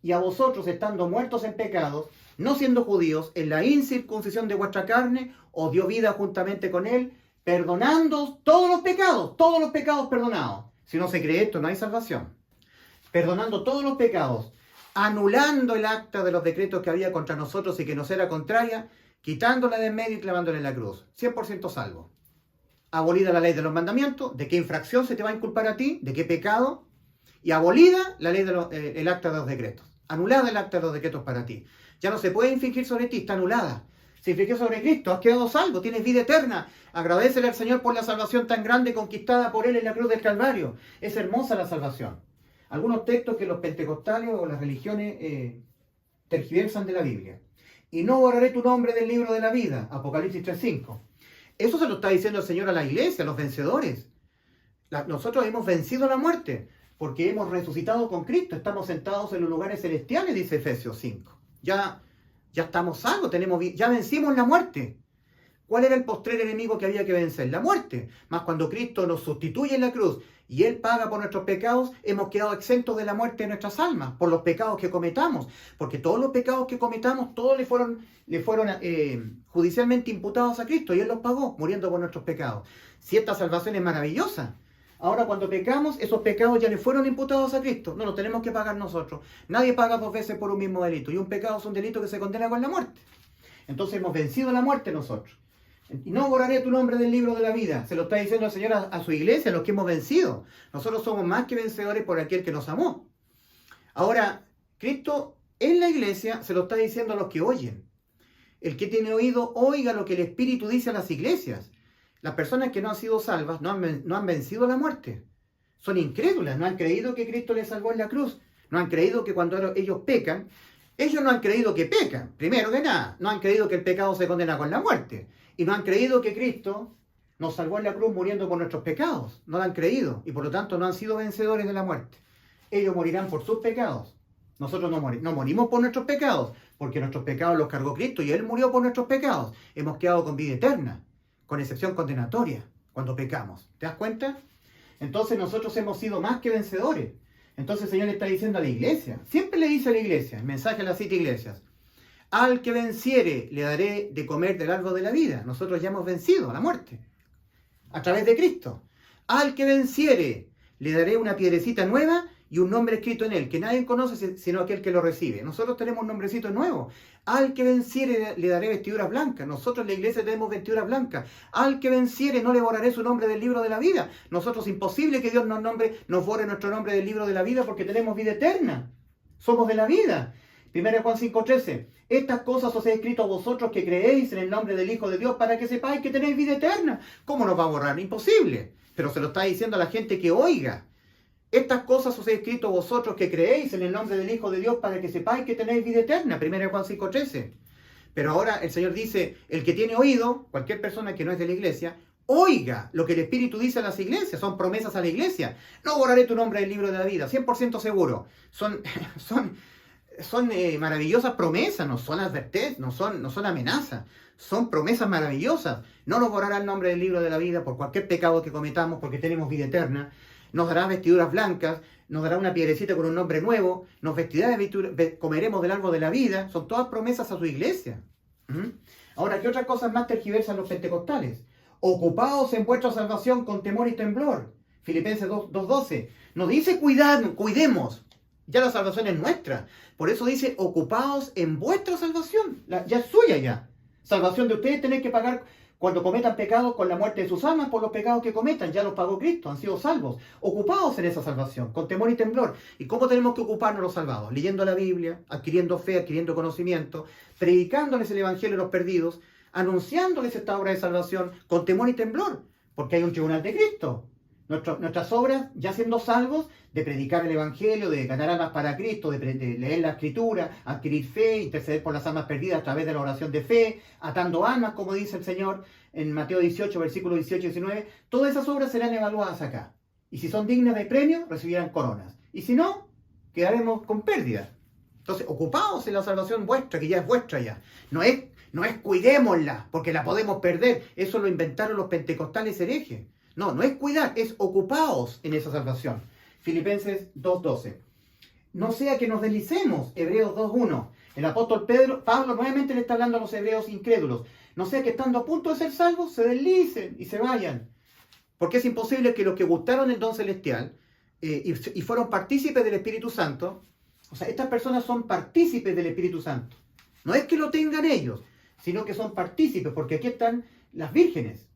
S1: Y a vosotros, estando muertos en pecados, no siendo judíos, en la incircuncisión de vuestra carne, os dio vida juntamente con él, perdonando todos los pecados perdonados. Si no se cree esto, no hay salvación. Perdonando todos los pecados, anulando el acta de los decretos que había contra nosotros y que nos era contraria, quitándola de en medio y clavándola en la cruz. 100% salvo. Abolida la ley de los mandamientos, ¿de qué infracción se te va a inculpar a ti? ¿De qué pecado? Y abolida la ley el acta de los decretos. Anulada el acta de los decretos para ti. Ya no se puede infringir sobre ti, está anulada. Se infringió sobre Cristo, has quedado salvo, tienes vida eterna. Agradécele al Señor por la salvación tan grande conquistada por Él en la cruz del Calvario. Es hermosa la salvación. algunos textos que los pentecostales o las religiones tergiversan de la Biblia. Y no borraré tu nombre del libro de la vida, Apocalipsis 3:5. Eso se lo está diciendo el Señor a la iglesia, a los vencedores. Nosotros hemos vencido la muerte, porque hemos resucitado con Cristo, estamos sentados en los lugares celestiales, dice Efesios 5. Ya estamos salvos, ya vencimos la muerte. ¿Cuál era el postrer enemigo que había que vencer? La muerte. Mas cuando Cristo nos sustituye en la cruz y Él paga por nuestros pecados, hemos quedado exentos de la muerte de nuestras almas, por los pecados que cometamos. Porque todos los pecados que cometamos, todos le fueron judicialmente imputados a Cristo y Él los pagó, muriendo por nuestros pecados. Si esta salvación es maravillosa. Ahora cuando pecamos, esos pecados ya le fueron imputados a Cristo. No los tenemos que pagar nosotros. Nadie paga 2 veces por un mismo delito. Y un pecado es un delito que se condena con la muerte. Entonces hemos vencido la muerte nosotros. Y no borraré tu nombre del libro de la vida. Se lo está diciendo el Señor a su iglesia, a los que hemos vencido. Nosotros somos más que vencedores por aquel que nos amó. Ahora, Cristo en la iglesia se lo está diciendo a los que oyen. El que tiene oído, oiga lo que el Espíritu dice a las iglesias. Las personas que no han sido salvas no han vencido la muerte. Son incrédulas, no han creído que Cristo les salvó en la cruz. No han creído que cuando ellos pecan, ellos no han creído que pecan. Primero que nada, no han creído que el pecado se condena con la muerte. Y no han creído que Cristo nos salvó en la cruz muriendo por nuestros pecados. No lo han creído y por lo tanto no han sido vencedores de la muerte. Ellos morirán por sus pecados. Nosotros no morimos por nuestros pecados, porque nuestros pecados los cargó Cristo y Él murió por nuestros pecados. Hemos quedado con vida eterna, con excepción condenatoria, cuando pecamos. ¿Te das cuenta? Entonces nosotros hemos sido más que vencedores. Entonces el Señor le está diciendo a la iglesia, siempre le dice a la iglesia, el mensaje a las 7 iglesias, al que venciere le daré de comer del árbol de la vida. Nosotros ya hemos vencido a la muerte, a través de Cristo. Al que venciere le daré una piedrecita nueva y un nombre escrito en él, que nadie conoce sino aquel que lo recibe. Nosotros tenemos un nombrecito nuevo. Al que venciere le daré vestiduras blancas. Nosotros en la iglesia tenemos vestiduras blancas. Al que venciere no le borraré su nombre del libro de la vida. Nosotros imposible que Dios nos borre nuestro nombre del libro de la vida porque tenemos vida eterna. Somos de la vida. 1 Juan 5:13. Estas cosas os he escrito a vosotros que creéis en el nombre del Hijo de Dios para que sepáis que tenéis vida eterna. ¿Cómo nos va a borrar? Imposible. Pero se lo está diciendo a la gente que oiga. Estas cosas os he escrito a vosotros que creéis en el nombre del Hijo de Dios para que sepáis que tenéis vida eterna. 1 Juan 5:13. Pero ahora el Señor dice, el que tiene oído, cualquier persona que no es de la iglesia, oiga lo que el Espíritu dice a las iglesias. Son promesas a la iglesia. No borraré tu nombre del libro de la vida. 100% seguro. Son maravillosas promesas, no son advertencias, no son amenazas. Son promesas maravillosas. No nos borrará el nombre del libro de la vida por cualquier pecado que cometamos porque tenemos vida eterna. Nos dará vestiduras blancas, nos dará una piedrecita con un nombre nuevo, nos vestirá de vestiduras, comeremos del árbol de la vida. Son todas promesas a su iglesia. Ahora, ¿qué otras cosas más tergiversan los pentecostales? Ocupaos en vuestra salvación con temor y temblor. Filipenses 2:12. No dice cuidemos. Ya la salvación es nuestra. Por eso dice, ocupaos en vuestra salvación. Ya es suya ya. Salvación de ustedes tenéis que pagar cuando cometan pecados con la muerte de sus almas por los pecados que cometan. Ya los pagó Cristo, han sido salvos. Ocupaos en esa salvación, con temor y temblor. ¿Y cómo tenemos que ocuparnos los salvados? Leyendo la Biblia, adquiriendo fe, adquiriendo conocimiento, predicándoles el Evangelio a los perdidos, anunciándoles esta obra de salvación con temor y temblor. Porque hay un tribunal de Cristo. Nuestras obras, ya siendo salvos, de predicar el Evangelio, de ganar almas para Cristo, de leer la Escritura, adquirir fe, interceder por las almas perdidas a través de la oración de fe, atando almas, como dice el Señor en Mateo 18, versículos 18 y 19, todas esas obras serán evaluadas acá. Y si son dignas de premio, recibirán coronas. Y si no, quedaremos con pérdida. Entonces, ocupaos en la salvación vuestra, que ya es vuestra ya. No es cuidémosla, porque la podemos perder. Eso lo inventaron los pentecostales herejes. No es cuidar, es ocupaos en esa salvación. Filipenses 2:12. No sea que nos deslicemos, Hebreos 2:1. El apóstol Pablo nuevamente le está hablando a los hebreos incrédulos. No sea que estando a punto de ser salvos, se deslicen y se vayan. Porque es imposible que los que gustaron el don celestial y fueron partícipes del Espíritu Santo, o sea, estas personas son partícipes del Espíritu Santo. No es que lo tengan ellos, sino que son partícipes, porque aquí están las vírgenes.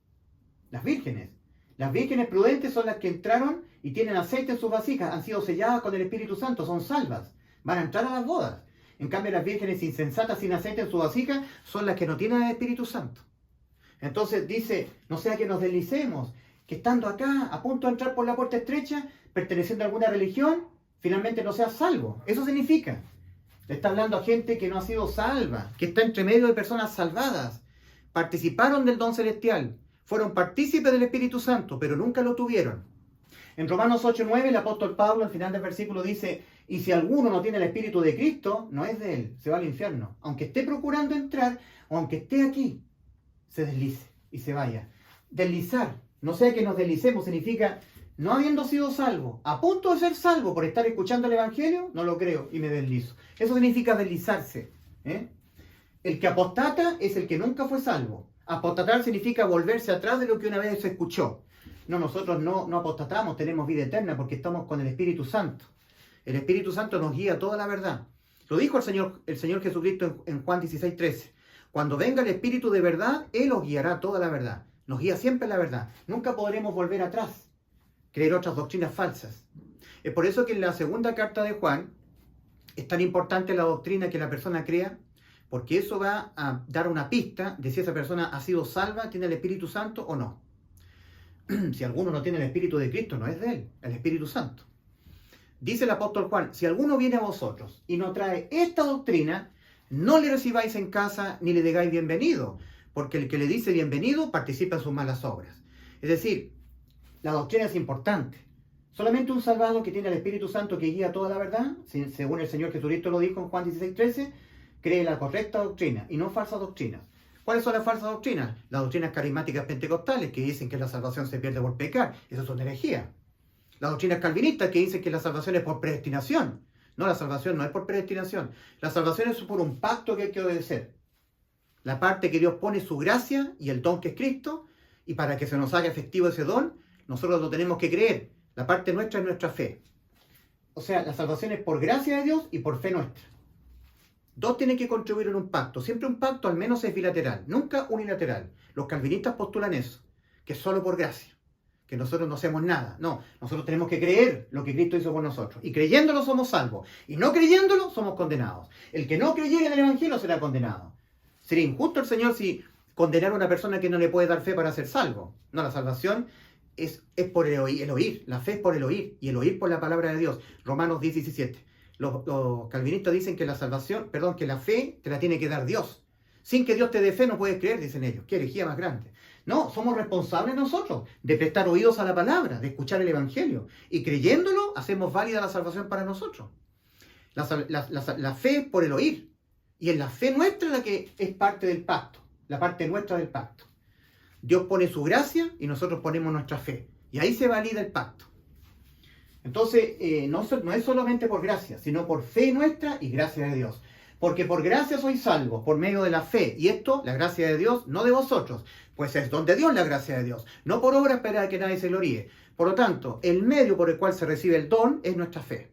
S1: Las vírgenes. Las vírgenes prudentes son las que entraron y tienen aceite en sus vasijas, han sido selladas con el Espíritu Santo, son salvas, van a entrar a las bodas. En cambio, las vírgenes insensatas sin aceite en su vasija son las que no tienen el Espíritu Santo. Entonces dice, no sea que nos deslicemos, que estando acá, a punto de entrar por la puerta estrecha, perteneciendo a alguna religión, finalmente no seas salvo. Eso significa. Le está hablando a gente que no ha sido salva, que está entre medio de personas salvadas. Participaron del don celestial, fueron partícipes del Espíritu Santo, pero nunca lo tuvieron. En Romanos 8:9 el apóstol Pablo al final del versículo dice: y si alguno no tiene el Espíritu de Cristo, no es de él, se va al infierno. Aunque esté procurando entrar, o aunque esté aquí, se deslice y se vaya. Deslizar, no sea que nos deslicemos, significa no habiendo sido salvo, a punto de ser salvo por estar escuchando el Evangelio, no lo creo y me deslizo. Eso significa deslizarse. El que apostata es el que nunca fue salvo. Apostatar significa volverse atrás de lo que una vez se escuchó. No, nosotros no apostatamos, tenemos vida eterna porque estamos con el Espíritu Santo. El Espíritu Santo nos guía a toda la verdad. Lo dijo el Señor Jesucristo en Juan 16:13. Cuando venga el Espíritu de verdad, Él os guiará a toda la verdad. Nos guía siempre la verdad. Nunca podremos volver atrás, creer otras doctrinas falsas. Es por eso que en la segunda carta de Juan es tan importante la doctrina que la persona crea, porque eso va a dar una pista de si esa persona ha sido salva, tiene el Espíritu Santo o no. Si alguno no tiene el Espíritu de Cristo, no es de Él, el Espíritu Santo. Dice el apóstol Juan: si alguno viene a vosotros y no trae esta doctrina, no le recibáis en casa ni le digáis bienvenido, porque el que le dice bienvenido participa en sus malas obras. Es decir, la doctrina es importante. Solamente un salvado que tiene el Espíritu Santo que guía toda la verdad, según el Señor Jesucristo lo dijo en Juan 16:13, cree la correcta doctrina y no falsas doctrinas. ¿Cuáles son las falsas doctrinas? Las doctrinas carismáticas pentecostales que dicen que la salvación se pierde por pecar. Eso es una herejía. Las doctrinas calvinistas que dicen que la salvación es por predestinación. No, la salvación no es por predestinación. La salvación es por un pacto que hay que obedecer. La parte que Dios pone su gracia y el don que es Cristo, y para que se nos haga efectivo ese don, nosotros lo tenemos que creer. La parte nuestra es nuestra fe. O sea, la salvación es por gracia de Dios y por fe nuestra. Dos tienen que contribuir en un pacto. Siempre un pacto al menos es bilateral, nunca unilateral. Los calvinistas postulan eso, que es solo por gracia, que nosotros no hacemos nada. No, nosotros tenemos que creer lo que Cristo hizo por nosotros. Y creyéndolo somos salvos. Y no creyéndolo somos condenados. El que no creyera en el Evangelio será condenado. Sería injusto el Señor si condenara a una persona que no le puede dar fe para ser salvo. No, la salvación es por el oír. La fe es por el oír. Y el oír por la palabra de Dios. Romanos 10:17. Los calvinistas dicen que la salvación, que la fe te la tiene que dar Dios. Sin que Dios te dé fe no puedes creer, dicen ellos. Qué herejía más grande. No, somos responsables nosotros de prestar oídos a la palabra, de escuchar el Evangelio. Y creyéndolo, hacemos válida la salvación para nosotros. La fe es por el oír. Y es la fe nuestra la que es parte del pacto, la parte nuestra del pacto. Dios pone su gracia y nosotros ponemos nuestra fe. Y ahí se valida el pacto. Entonces, no es solamente por gracia, sino por fe nuestra y gracia de Dios. Porque por gracia sois salvos, por medio de la fe. Y esto, la gracia de Dios, no de vosotros, pues es don de Dios la gracia de Dios. No por obra para que nadie se gloríe. Por lo tanto, el medio por el cual se recibe el don es nuestra fe.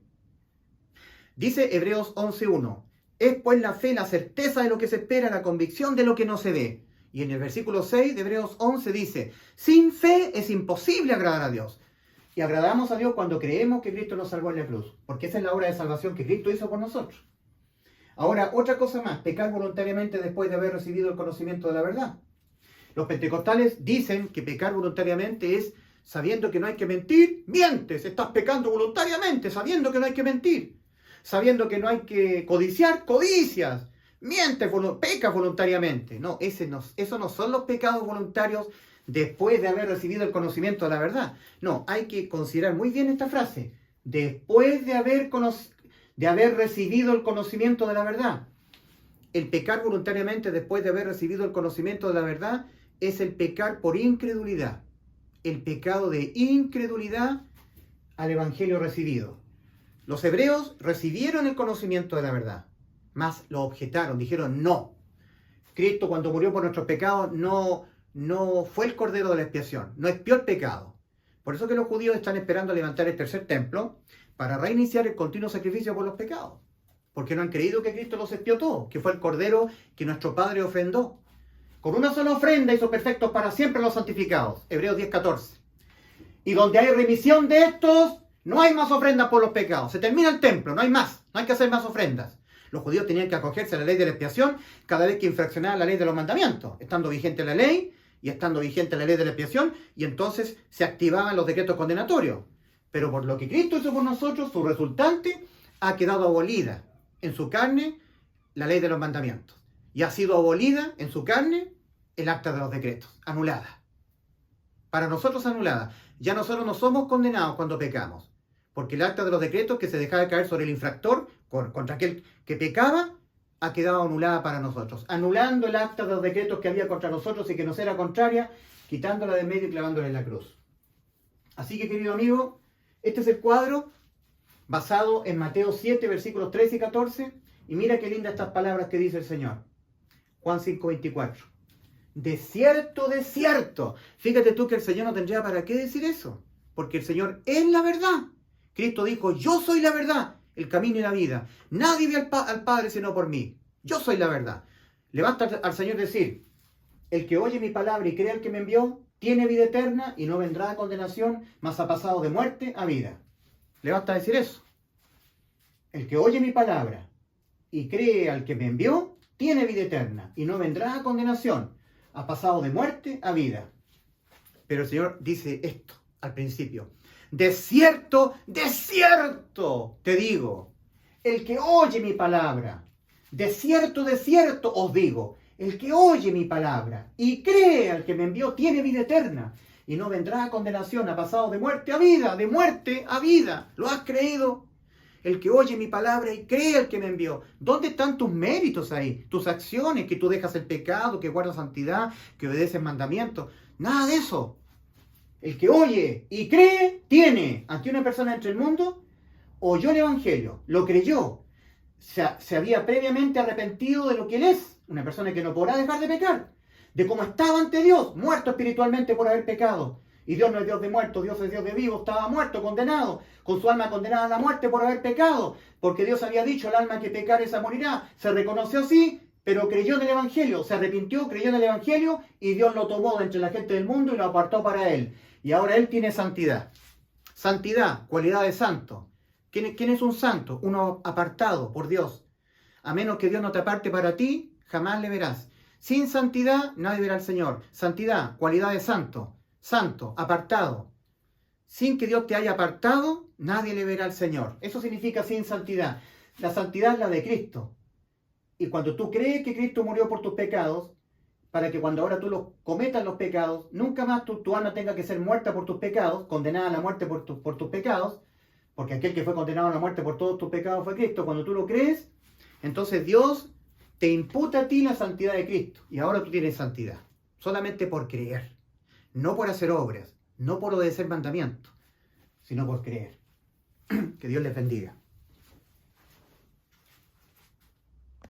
S1: Dice Hebreos 11:1. Es pues la fe la certeza de lo que se espera, la convicción de lo que no se ve. Y en el versículo 6 de Hebreos 11 dice: sin fe es imposible agradar a Dios. Y agradamos a Dios cuando creemos que Cristo nos salvó en la cruz, porque esa es la obra de salvación que Cristo hizo por nosotros. Ahora, otra cosa más: pecar voluntariamente después de haber recibido el conocimiento de la verdad. Los pentecostales dicen que pecar voluntariamente es sabiendo que no hay que mentir, mientes, estás pecando voluntariamente, sabiendo que no hay que mentir. Sabiendo que no hay que codiciar, codicias, mientes, pecas voluntariamente. No, esos no son los pecados voluntarios después de haber recibido el conocimiento de la verdad. No, hay que considerar muy bien esta frase. Después de haber recibido el conocimiento de la verdad. El pecar voluntariamente después de haber recibido el conocimiento de la verdad es el pecar por incredulidad. El pecado de incredulidad al evangelio recibido. Los hebreos recibieron el conocimiento de la verdad, mas lo objetaron, dijeron no. Cristo cuando murió por nuestros pecados no fue el cordero de la expiación, no expió el pecado. Por eso que los judíos están esperando levantar el tercer templo para reiniciar el continuo sacrificio por los pecados. Porque no han creído que Cristo los expió todo, que fue el cordero que nuestro Padre ofrendó. Con una sola ofrenda hizo perfectos para siempre los santificados. Hebreos 10:14. Y donde hay remisión de estos, no hay más ofrendas por los pecados. Se termina el templo, no hay más. No hay que hacer más ofrendas. Los judíos tenían que acogerse a la ley de la expiación cada vez que infraccionaban la ley de los mandamientos, estando vigente la ley y estando vigente la ley de la expiación, y entonces se activaban los decretos condenatorios. Pero por lo que Cristo hizo por nosotros, su resultante, ha quedado abolida en su carne la ley de los mandamientos. Y ha sido abolida en su carne el acta de los decretos, anulada. Para nosotros anulada. Ya nosotros no somos condenados cuando pecamos. Porque el acta de los decretos que se dejaba caer sobre el infractor, contra aquel que pecaba, ha quedado anulada para nosotros. Anulando el acta de los decretos que había contra nosotros y que nos era contraria, quitándola de medio y clavándola en la cruz. Así que, querido amigo, este es el cuadro basado en Mateo 7, versículos 13 y 14. Y mira qué lindas estas palabras que dice el Señor. Juan 5, 24. De cierto, de cierto. Fíjate tú que el Señor no tendría para qué decir eso. Porque el Señor es la verdad. Cristo dijo, yo soy la verdad, el camino y la vida. Nadie ve al Padre sino por mí. Yo soy la verdad. Le basta al Señor decir, el que oye mi palabra y cree al que me envió, tiene vida eterna y no vendrá a condenación, mas ha pasado de muerte a vida. Le basta decir eso. El que oye mi palabra y cree al que me envió, tiene vida eterna y no vendrá a condenación, ha pasado de muerte a vida. Pero el Señor dice esto al principio. De cierto te digo, el que oye mi palabra, de cierto os digo, el que oye mi palabra y cree al que me envió tiene vida eterna y no vendrá a condenación, ha pasado de muerte a vida, de muerte a vida. ¿Lo has creído? El que oye mi palabra y cree al que me envió. ¿Dónde están tus méritos ahí? Tus acciones, que tú dejas el pecado, que guardas santidad, que obedeces mandamientos. Nada de eso. El que oye y cree, tiene. Aquí una persona entre el mundo oyó el Evangelio, lo creyó, se había previamente arrepentido de lo que él es, una persona que no podrá dejar de pecar, de cómo estaba ante Dios, muerto espiritualmente por haber pecado. Y Dios no es Dios de muertos, Dios es Dios de vivos, estaba muerto, condenado, con su alma condenada a la muerte por haber pecado, porque Dios había dicho, el alma que pecare esa morirá. Se reconoció así, pero creyó en el Evangelio, se arrepintió, creyó en el Evangelio, y Dios lo tomó de entre la gente del mundo y lo apartó para él. Y ahora él tiene santidad. Santidad, cualidad de santo. ¿Quién es un santo? Uno apartado por Dios. A menos que Dios no te aparte para ti, jamás le verás. Sin santidad, nadie verá al Señor. Santidad, cualidad de santo. Santo, apartado. Sin que Dios te haya apartado, nadie le verá al Señor. Eso significa sin santidad. La santidad es la de Cristo. Y cuando tú crees que Cristo murió por tus pecados, para que cuando ahora tú cometas los pecados, nunca más tu alma tenga que ser muerta por tus pecados, condenada a la muerte por tus pecados, porque aquel que fue condenado a la muerte por todos tus pecados fue Cristo. Cuando tú lo crees, entonces Dios te imputa a ti la santidad de Cristo. Y ahora tú tienes santidad, solamente por creer. No por hacer obras, no por obedecer mandamientos, sino por creer. Que Dios les bendiga.